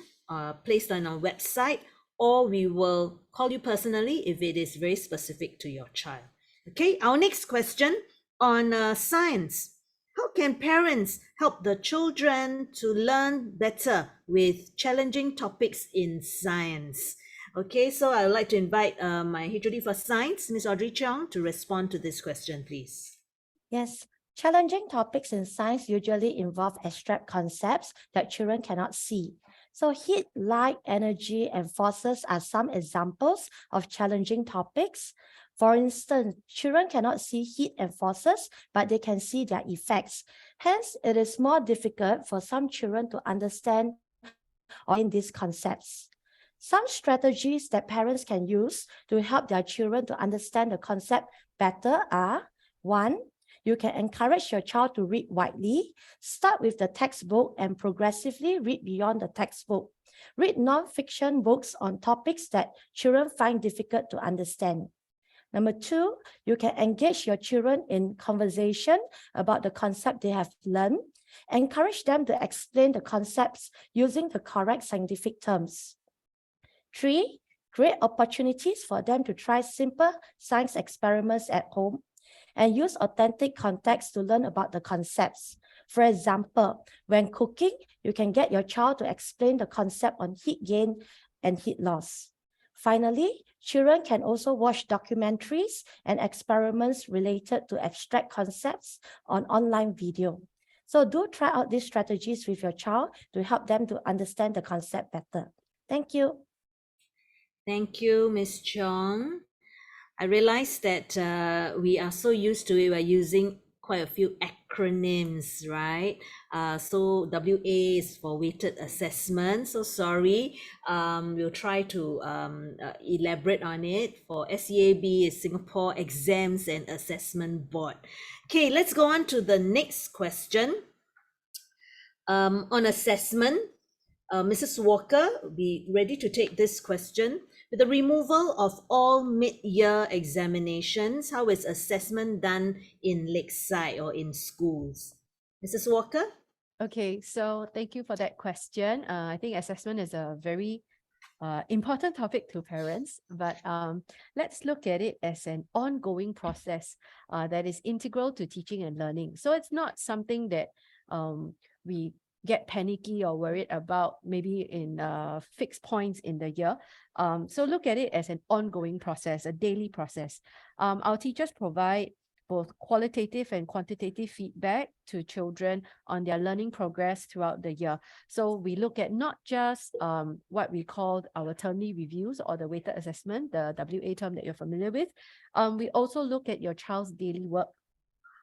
placed on our website, or we will call you personally if it is very specific to your child. Okay, our next question on science. How can parents help the children to learn better with challenging topics in science? Okay, so I would like to invite my HOD for science, Ms. Audrey Cheong, to respond to this question, please. Yes, challenging topics in science usually involve abstract concepts that children cannot see. So heat, light, energy, and forces are some examples of challenging topics. For instance, children cannot see heat and forces, but they can see their effects. Hence, it is more difficult for some children to understand or in these concepts. Some strategies that parents can use to help their children to understand the concept better are: 1, you can encourage your child to read widely. Start with the textbook and progressively read beyond the textbook. Read non-fiction books on topics that children find difficult to understand. Number 2, you can engage your children in conversation about the concept they have learned. Encourage them to explain the concepts using the correct scientific terms. 3, create opportunities for them to try simple science experiments at home and use authentic context to learn about the concepts. For example, when cooking, you can get your child to explain the concept on heat gain and heat loss. Finally, children can also watch documentaries and experiments related to abstract concepts on online video. So do try out these strategies with your child to help them to understand the concept better. Thank you. Thank you, Ms. Chong. I realize that we are so used to it, we're using quite a few acronyms, right? So WA is for weighted assessment. So sorry, we'll try to elaborate on it. For SEAB is Singapore Exams and Assessment Board. Okay, let's go on to the next question. On assessment, Mrs. Walker, be ready to take this question. With the removal of all mid-year examinations, how is assessment done in Lakeside or in schools? Mrs. Walker? Okay, so thank you for that question. I think assessment is a very important topic to parents, but let's look at it as an ongoing process that is integral to teaching and learning. So it's not something that we get panicky or worried about maybe in fixed points in the year. So look at it as an ongoing process, a daily process. Our teachers provide both qualitative and quantitative feedback to children on their learning progress throughout the year. So we look at not just what we call our termly reviews or the weighted assessment, the WA term that you're familiar with. We also look at your child's daily work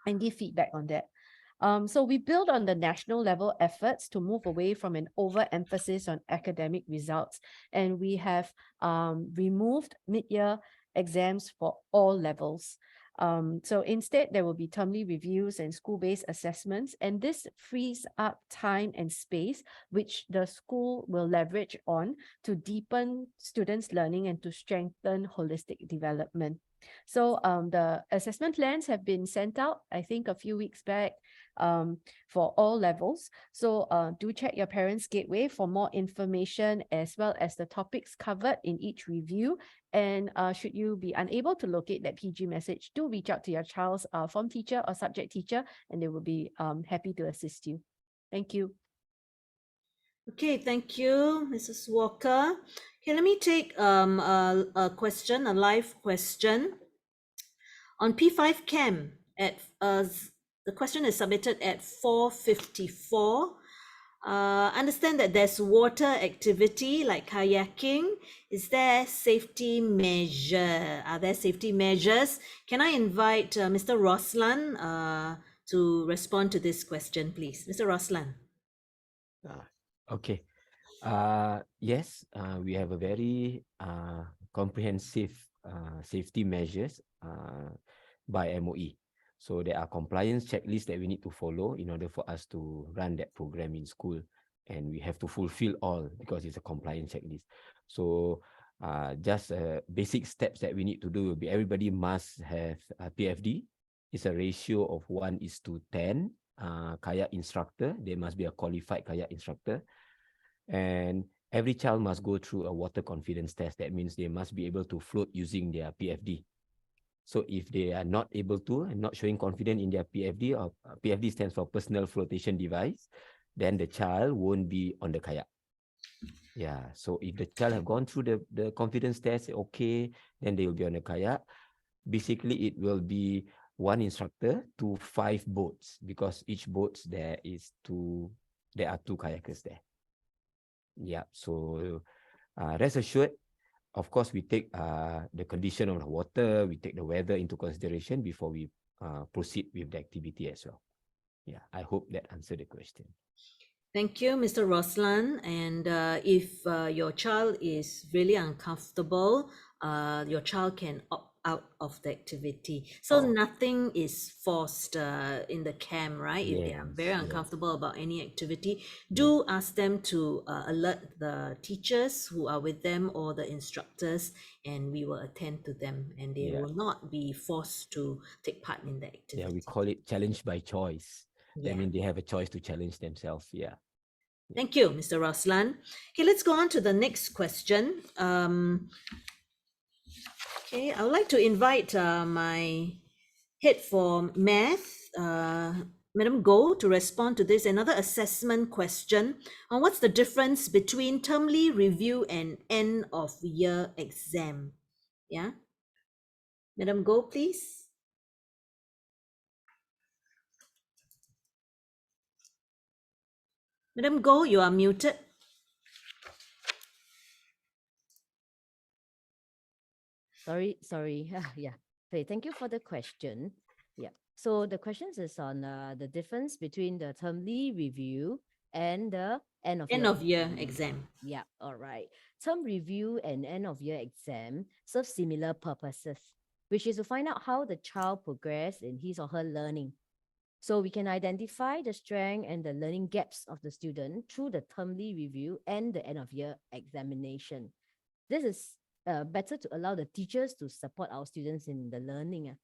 and give feedback on that. So we build on the national level efforts to move away from an overemphasis on academic results. And we have removed mid-year exams for all levels. So instead, there will be termly reviews and school-based assessments, and this frees up time and space, which the school will leverage on to deepen students' learning and to strengthen holistic development. So the assessment plans have been sent out, I think, a few weeks back for all levels. So do check your Parents Gateway for more information as well as the topics covered in each review. And should you be unable to locate that PG message, do reach out to your child's form teacher or subject teacher, and they will be happy to assist you. Thank you. Okay, thank you, Mrs. Walker. Okay, let me take a question, a live question. On P5 Chem, at the question is submitted at 4:54. Understand that there's water activity like kayaking. Is there safety measure? Are there safety measures? Can I invite Mr. Roslan to respond to this question, please? Mr. Roslan. Okay. Yes, we have a very comprehensive safety measures by MOE. So there are compliance checklists that we need to follow in order for us to run that program in school. And we have to fulfill all because it's a compliance checklist. So just basic steps that we need to do will be everybody must have a PFD. It's a ratio of 1:10. Kayak instructor, they must be a qualified kayak instructor. And every child must go through a water confidence test. That means they must be able to float using their PFD. So if they are not able to and not showing confidence in their PFD, or PFD stands for personal flotation device, then the child won't be on the kayak. Yeah, so if the child have gone through the confidence test, okay, then they will be on the kayak. Basically, it will be one instructor to 5 boats, because each boat there are 2 kayakers there. Yeah, so rest assured, of course, we take the condition of the water, we take the weather into consideration before we proceed with the activity as well. Yeah, I hope that answered the question. Thank you, Mr. Roslan. And if your child is really uncomfortable, your child can opt out of the activity. So nothing is forced in the camp, right? If they are very Yes, yes. uncomfortable about any activity, do ask them to alert the teachers who are with them or the instructors, and we will attend to them, and they Yeah. will not be forced to take part in the activity. Yeah, we call it challenge by choice. Yeah. I mean, they have a choice to challenge themselves. Yeah. Thank you, Mr. Roslan. Okay, let's go on to the next question. Okay, I would like to invite my head for math, Madam Goh, to respond to this. Another assessment question on what's the difference between termly review and end of year exam. Yeah, Madam Goh, please. Madam Goh, you are muted. Sorry. Yeah. Okay, thank you for the question. Yeah. So the question is on the difference between the termly review and the end of End year of year exam. Yeah, all right. Term review and end of year exam serve similar purposes, which is to find out how the child progressed in his or her learning. So we can identify the strength and the learning gaps of the student through the termly review and the end of year examination. This is better to allow the teachers to support our students in the learning.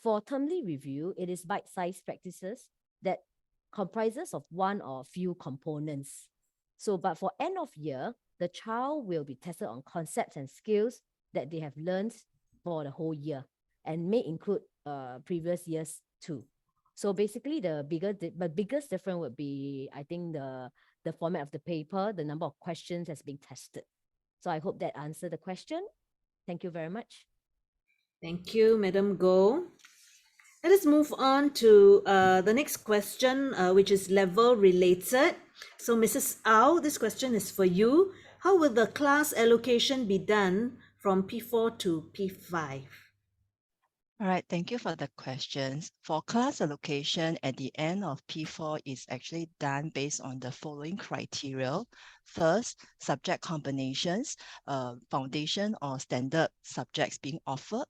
For termly review, it is bite-sized practices that comprises of one or few components. So, but for end of year, the child will be tested on concepts and skills that they have learned for the whole year and may include previous years too. So basically, the biggest difference would be, I think, the format of the paper, the number of questions that's being tested. So I hope that answered the question. Thank you very much. Thank you, Madam Goh. Let us move on to the next question, which is level related. So Mrs. Au, this question is for you. How will the class allocation be done from P4 to P5? All right, thank you for the questions. For class allocation at the end of P4 is actually done based on the following criteria. First, subject combinations, foundation or standard subjects being offered.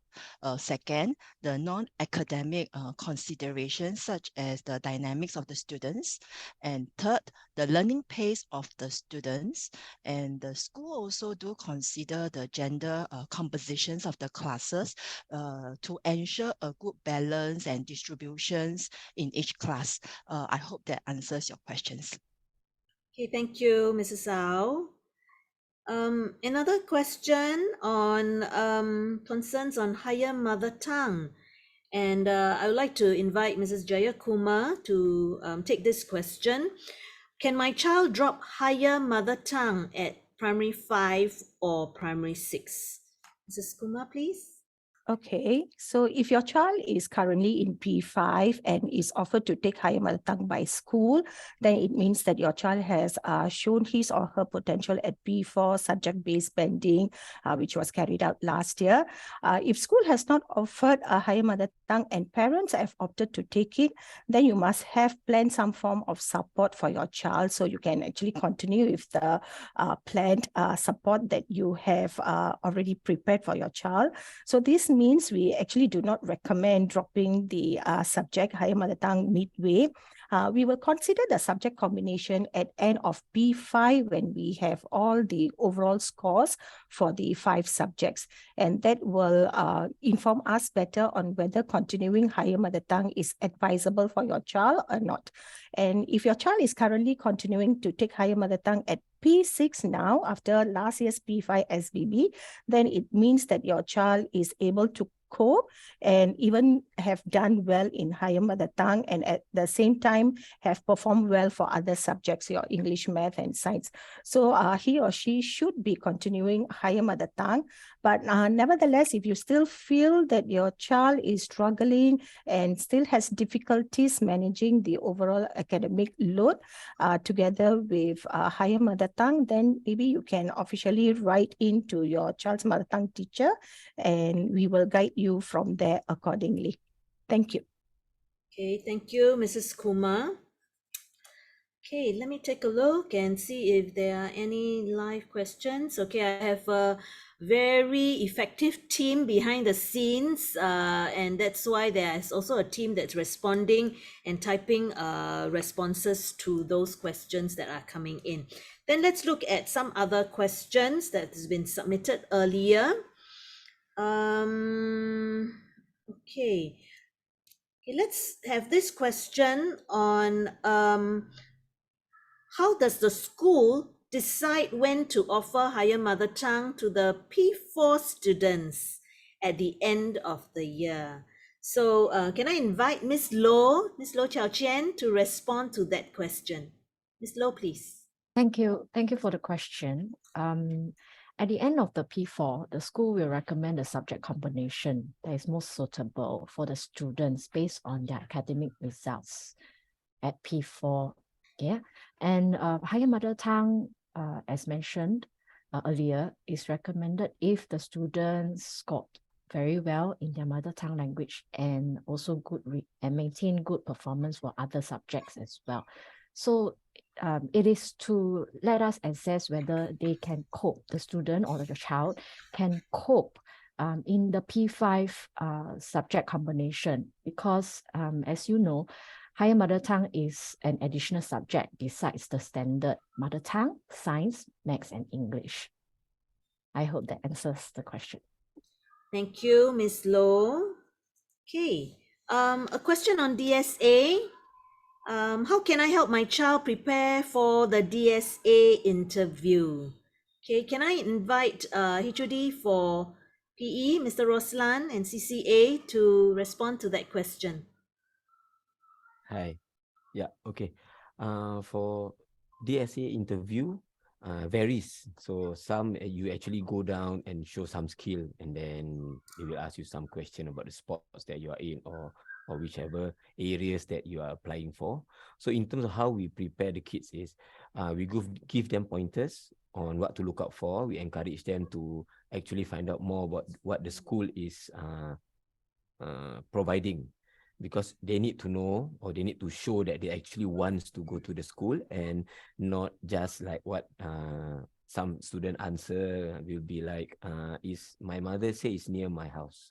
Second, the non-academic considerations such as the dynamics of the students. And third, the learning pace of the students. And the school also do consider the gender compositions of the classes to ensure a good balance and distributions in each class. I hope that answers your questions. Okay, thank you, Mrs. Au. Another question on concerns on higher mother tongue. And I would like to invite Mrs. Jayakumar to take this question. Can my child drop higher mother tongue at primary 5 or primary 6? Mrs. Kumar, please. Okay, so if your child is currently in P5 and is offered to take higher mother tongue by school, then it means that your child has shown his or her potential at P4 subject-based bending, which was carried out last year. If school has not offered a higher mother tongue and parents have opted to take it, then you must have planned some form of support for your child so you can actually continue with the planned support that you have already prepared for your child. So this means we actually do not recommend dropping the subject higher mother tongue midway. We will consider the subject combination at end of P5 when we have all the overall scores for the 5 subjects. And that will inform us better on whether continuing higher mother tongue is advisable for your child or not. And if your child is currently continuing to take higher mother tongue at P6 now, after last year's P5 SBB, then it means that your child is able to cope and even have done well in higher mother tongue, and at the same time have performed well for other subjects, your English, math, and science. So he or she should be continuing higher mother tongue. But nevertheless, if you still feel that your child is struggling and still has difficulties managing the overall academic load together with higher mother tongue, then maybe you can officially write into your child's mother tongue teacher and we will guide you from there accordingly. Thank you. Okay, thank you, Mrs. Kumar. Okay, let me take a look and see if there are any live questions. Okay, I have a very effective team behind the scenes, and that's why there's also a team that's responding and typing responses to those questions that are coming in. Then let's look at some other questions that has been submitted earlier. Okay. Okay, let's have this question on how does the school decide when to offer higher mother tongue to the P4 students at the end of the year? So can I invite Miss Low Chao Chen to respond to that question? Miss Low, please. Thank you. Thank you for the question. At the end of the P4, the school will recommend a subject combination that is most suitable for the students based on their academic results at P4. Yeah, and higher mother tongue, as mentioned earlier, is recommended if the students scored very well in their mother tongue language and also and maintain good performance for other subjects as well. So it is to let us assess whether they can cope, the student or the child can cope in the P5 subject combination, because as you know, higher mother tongue is an additional subject besides the standard mother tongue, science, maths, and English. I hope that answers the question. Thank you, Miss Low. Okay, a question on DSA. How can I help my child prepare for the DSA interview? Okay, can I invite HOD for PE, Mr. Roslan, and CCA to respond to that question? Hi. Yeah, okay. For DSA interview, varies. So some you actually go down and show some skill, and then they will ask you some question about the sports that you are in, or whichever areas that you are applying for. So in terms of how we prepare the kids is, we give them pointers on what to look out for. We encourage them to actually find out more about what the school is providing, because they need to know, or they need to show that they actually wants to go to the school, and not just like what some student answer will be like, is my mother say it's near my house.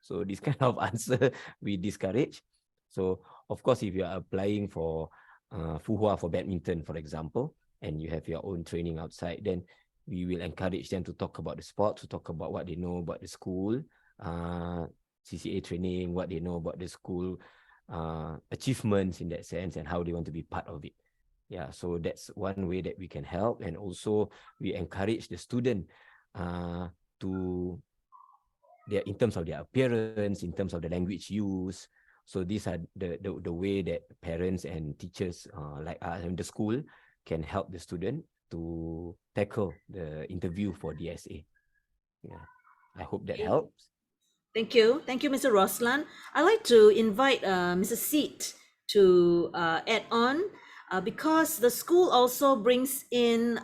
So this kind of answer we discourage. So of course, if you are applying for Fuhua for badminton, for example, and you have your own training outside, then we will encourage them to talk about the sport, to talk about what they know about the school, CCA training, what they know about the school achievements in that sense, and how they want to be part of it. Yeah, so that's one way that we can help. And also we encourage the student to in terms of their appearance, in terms of the language use. So these are the way that parents and teachers like us in the school can help the student to tackle the interview for DSA. Yeah, I hope that helps. Thank you. Thank you, Mr. Roslan. I'd like to invite Mr. Seat to add on, because the school also brings in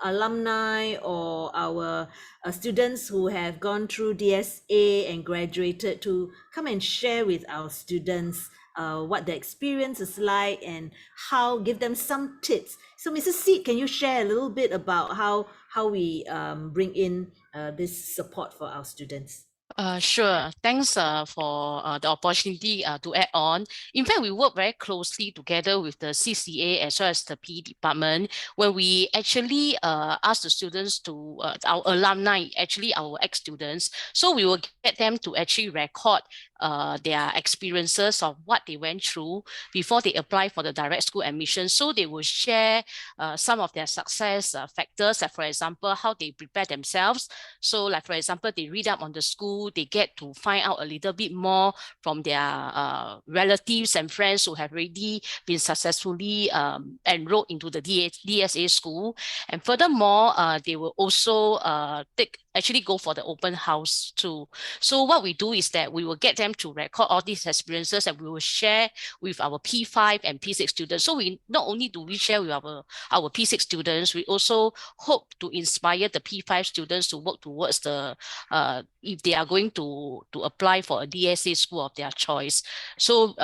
alumni or our students who have gone through DSA and graduated to come and share with our students what the experience is like and give them some tips. So Mrs. Seat, can you share a little bit about how we bring in this support for our students? Sure. Thanks for the opportunity to add on. In fact, we work very closely together with the CCA as well as the PE department, where we actually ask the students to, our alumni, actually our ex-students, so we will get them to actually record their experiences of what they went through before they apply for the direct school admission. So they will share some of their success factors, like for example, how they prepare themselves. So like for example, they read up on the school, they get to find out a little bit more from their relatives and friends who have already been successfully enrolled into the DSA school. And furthermore, they will also take actually go for the open house too. So what we do is that we will get them to record all these experiences and we will share with our P5 and P6 students. So we not only do we share with our P6 students, we also hope to inspire the P5 students to work towards the if they are going to apply for a DSA school of their choice. So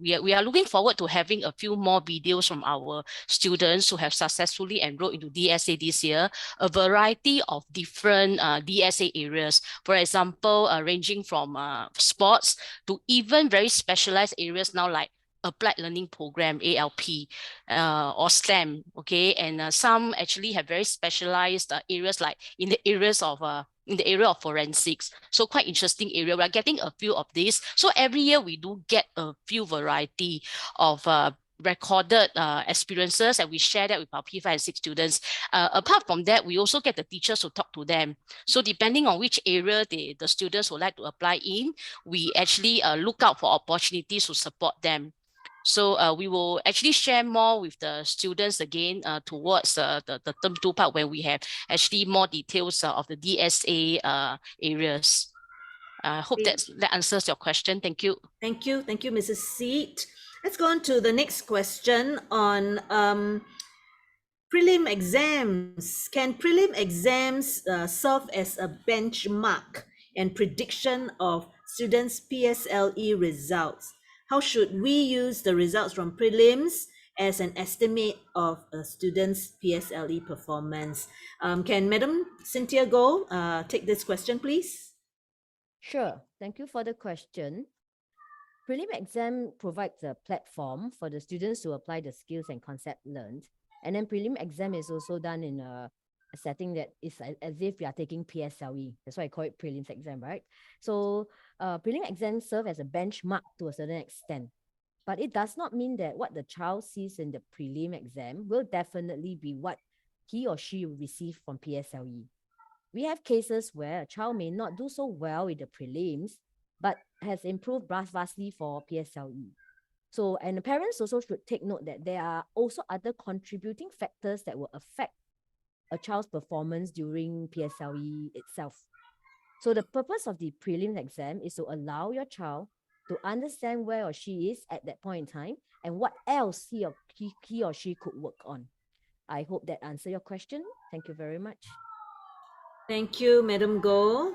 we are looking forward to having a few more videos from our students who have successfully enrolled into DSA this year, a variety of different DSA areas. For example, ranging from sports to even very specialized areas now like applied learning program, ALP, or STEM, okay? And some actually have very specialized areas like in the area of forensics. So quite interesting area. We're getting a few of these. So every year we do get a few variety of recorded experiences, and we share that with our P5 and 6 students. Apart from that, we also get the teachers to talk to them. So depending on which area the students would like to apply in, we actually look out for opportunities to support them. So we will actually share more with the students again towards the term 2 part when we have actually more details of the DSA areas. I hope that answers your question. Thank you. Thank you. Thank you, Mrs. Seat. Let's go on to the next question on prelim exams. Can prelim exams serve as a benchmark and prediction of students' PSLE results? How should we use the results from prelims as an estimate of a student's PSLE performance? Can Madam Cynthia Goh take this question, please? Sure. Thank you for the question. Prelim exam provides a platform for the students to apply the skills and concept learned. And then prelim exam is also done in a setting that is as if you are taking PSLE. That's why I call it prelims exam, right? So prelim exams serve as a benchmark to a certain extent. But it does not mean that what the child sees in the prelim exam will definitely be what he or she will receive from PSLE. We have cases where a child may not do so well with the prelims, but has improved vastly for PSLE. So, and the parents also should take note that there are also other contributing factors that will affect a child's performance during PSLE itself. So the purpose of the prelims exam is to allow your child to understand where or she is at that point in time and what else he or she could work on. I hope that answers your question. Thank you very much. Thank you, Madam Goh.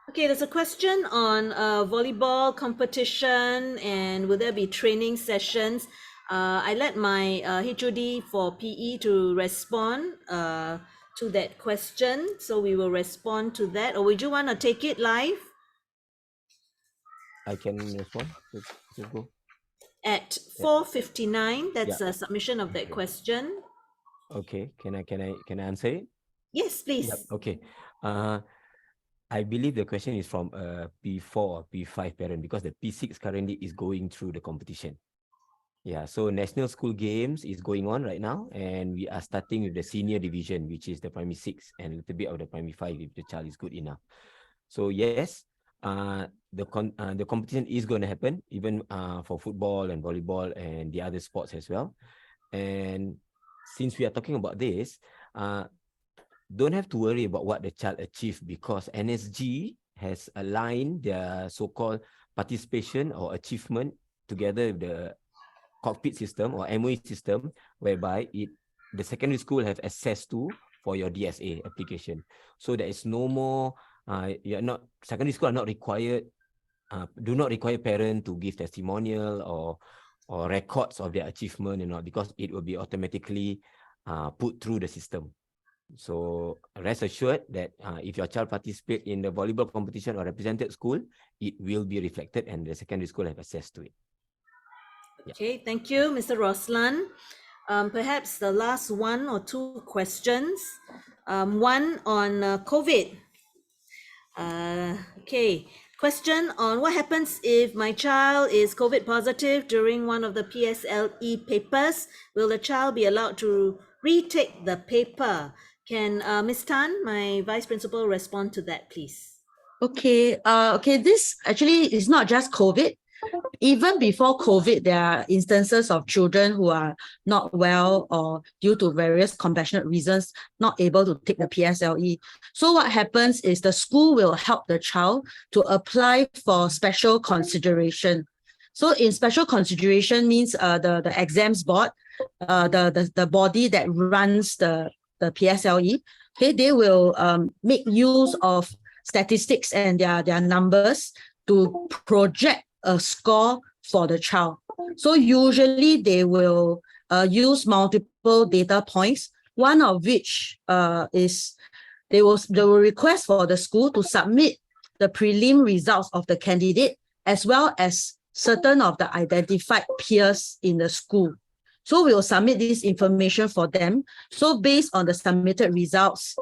Okay, there's a question on volleyball competition and will there be training sessions? I let my HOD for PE to respond to that question. So we will respond to that. Or would you want to take it live? I can respond. Just go. At 4:59, that's a submission of that Okay. question. Okay, can I answer it? Yes, please. Yep. Okay. I believe the question is from a P4 or P5 parent because the P6 currently is going through the competition. Yeah, so National School Games is going on right now, and we are starting with the senior division, which is the primary 6 and a little bit of the primary 5 if the child is good enough. So yes, the competition is going to happen even for football and volleyball and the other sports as well. And since we are talking about this, don't have to worry about what the child achieved because NSG has aligned their so-called participation or achievement together with the cockpit system or MOE system, whereby the secondary school have access to for your DSA application. So there is no more, secondary school are not required, do not require parent to give testimonial or records of their achievement, because it will be automatically put through the system. So rest assured that if your child participate in the volleyball competition or represented school, it will be reflected and the secondary school have access to it. Okay, thank you, Mr. Roslan. Perhaps the last one or two questions. One on COVID. Okay, question on what happens if my child is COVID positive during one of the PSLE papers? Will the child be allowed to retake the paper? Can Ms. Tan, my vice principal, respond to that, please? Okay, this actually is not just COVID. even before COVID, there are instances of children who are not well or due to various compassionate reasons, not able to take the PSLE. So what happens is the school will help the child to apply for special consideration. So in special consideration means the exams board, the body that runs the PSLE, okay, they will make use of statistics and their numbers to project a score for the child. So usually they will use multiple data points, one of which is they will request for the school to submit the prelim results of the candidate as well as certain of the identified peers in the school. So we will submit this information for them. So based on the submitted results,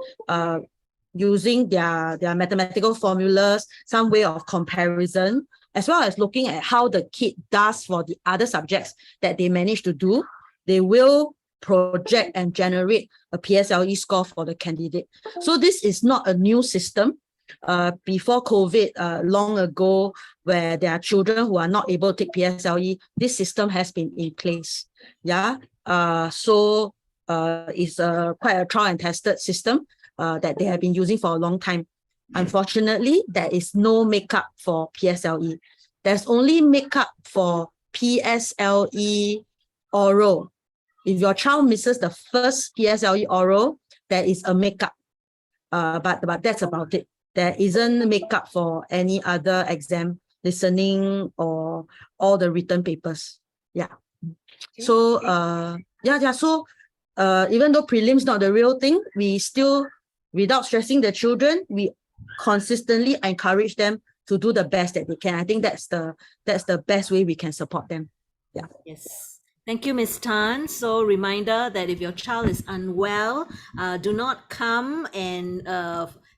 using their mathematical formulas, some way of comparison, as well as looking at how the kid does for the other subjects that they manage to do, they will project and generate a PSLE score for the candidate. So this is not a new system. Before COVID, long ago, where there are children who are not able to take PSLE, this system has been in place. Yeah. So it's quite a trial and tested system that they have been using for a long time. Unfortunately, there is no makeup for PSLE. There's only makeup for PSLE oral. If your child misses the first PSLE oral, there is a makeup. But that's about it. There isn't makeup for any other exam, listening, or all the written papers. Yeah. So so even though prelims not the real thing, we still, without stressing the children, we consistently encourage them to do the best that they can. I think that's the best way we can support them. Yeah. Yes. Thank you, Ms. Tan. So reminder that if your child is unwell, do not come and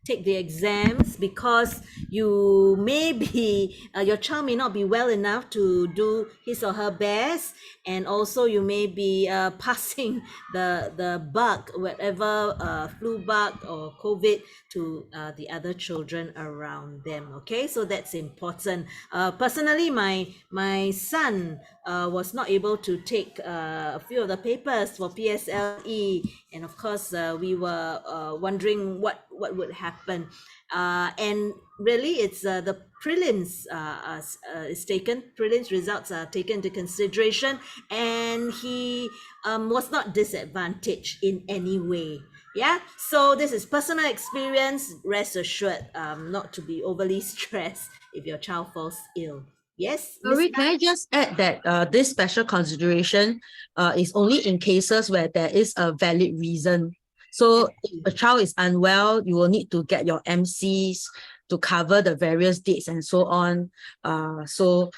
take the exams, because you may be, your child may not be well enough to do his or her best, and also you may be passing the bug, whatever flu bug or COVID, to the other children around them. Okay, so that's important. Personally, my son was not able to take a few of the papers for PSLE, and of course we were wondering what would happen, and really it's the prelims is taken, prelims results are taken into consideration, and he was not disadvantaged in any way. Yeah, so this is personal experience. Rest assured, not to be overly stressed if your child falls ill. Yes, Miss Sorry, can I just add that this special consideration is only in cases where there is a valid reason. So if a child is unwell, you will need to get your MCs to cover the various dates and so on. So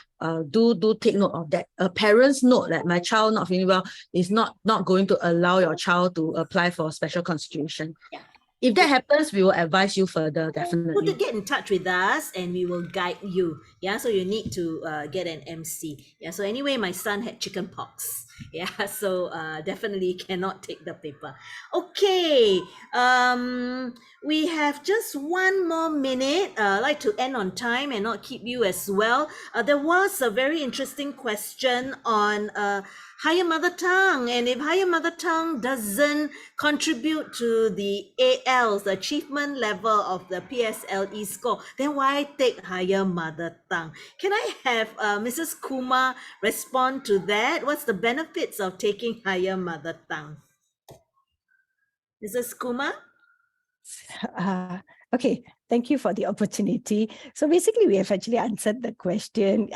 do take note of that. Parents note that my child not feeling well is not going to allow your child to apply for special consideration. Yeah. If that happens, we will advise you further, definitely. To get in touch with us and we will guide you. Yeah, so you need to get an MC. Yeah, so anyway, my son had chicken pox. Yeah, so definitely cannot take the paper. Okay, we have just one more minute. I'd like to end on time and not keep you as well. There was a very interesting question on higher mother tongue, and if higher mother tongue doesn't contribute to the ALs, the achievement level of the PSLE score, then why take higher mother tongue? Can I have Mrs. Kumar respond to that? What's the benefits of taking higher mother tongue? Mrs. Kumar? Okay, thank you for the opportunity. So basically, we have actually answered the question.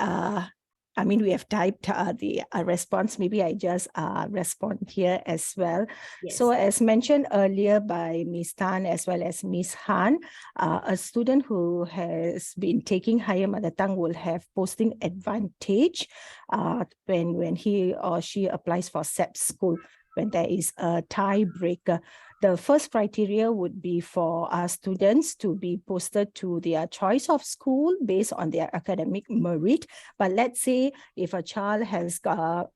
I mean, we have typed the response. Maybe I just respond here as well. Yes. So as mentioned earlier by Ms. Tan as well as Ms. Han, a student who has been taking higher mother tongue will have posting advantage when he or she applies for SEP school, when there is a tiebreaker. The first criteria would be for our students to be posted to their choice of school based on their academic merit. But let's say if a child has there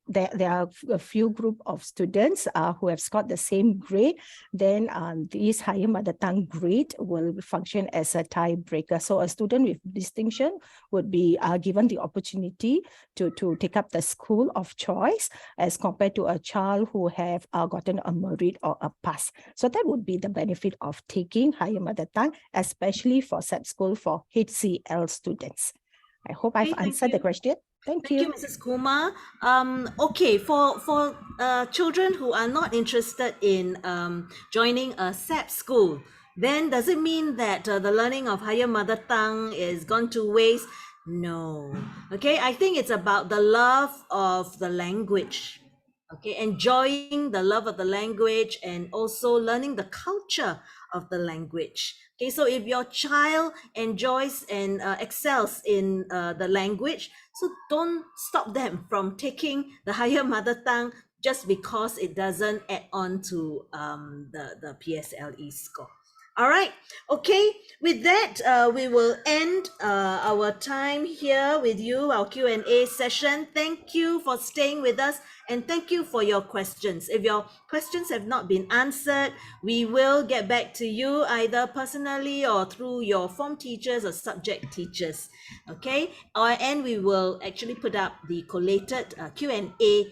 are a few group of students who have scored the same grade, then this higher mother tongue grade will function as a tiebreaker. So a student with distinction would be given the opportunity to take up the school of choice as compared to a child who have gotten a merit or a pass. So that would be the benefit of taking higher mother tongue, especially for SAP school for HCL students. I hope I've Okay, thank answered the you. question. Thank you. Mrs. Kumar. Okay, for children who are not interested in joining a SAP school, then does it mean that the learning of higher mother tongue is gone to waste? No. Okay, I think it's about the love of the language. Okay, enjoying the love of the language and also learning the culture of the language. Okay, so if your child enjoys and excels in the language, so don't stop them from taking the higher mother tongue just because it doesn't add on to the PSLE score. All right. Okay. With that, we will end our time here with you, our Q&A session. Thank you for staying with us and thank you for your questions. If your questions have not been answered, we will get back to you either personally or through your form teachers or subject teachers. Okay. And we will actually put up the collated Q&A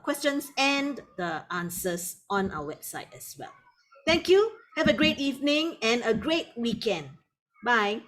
questions and the answers on our website as well. Thank you. Have a great evening and a great weekend. Bye.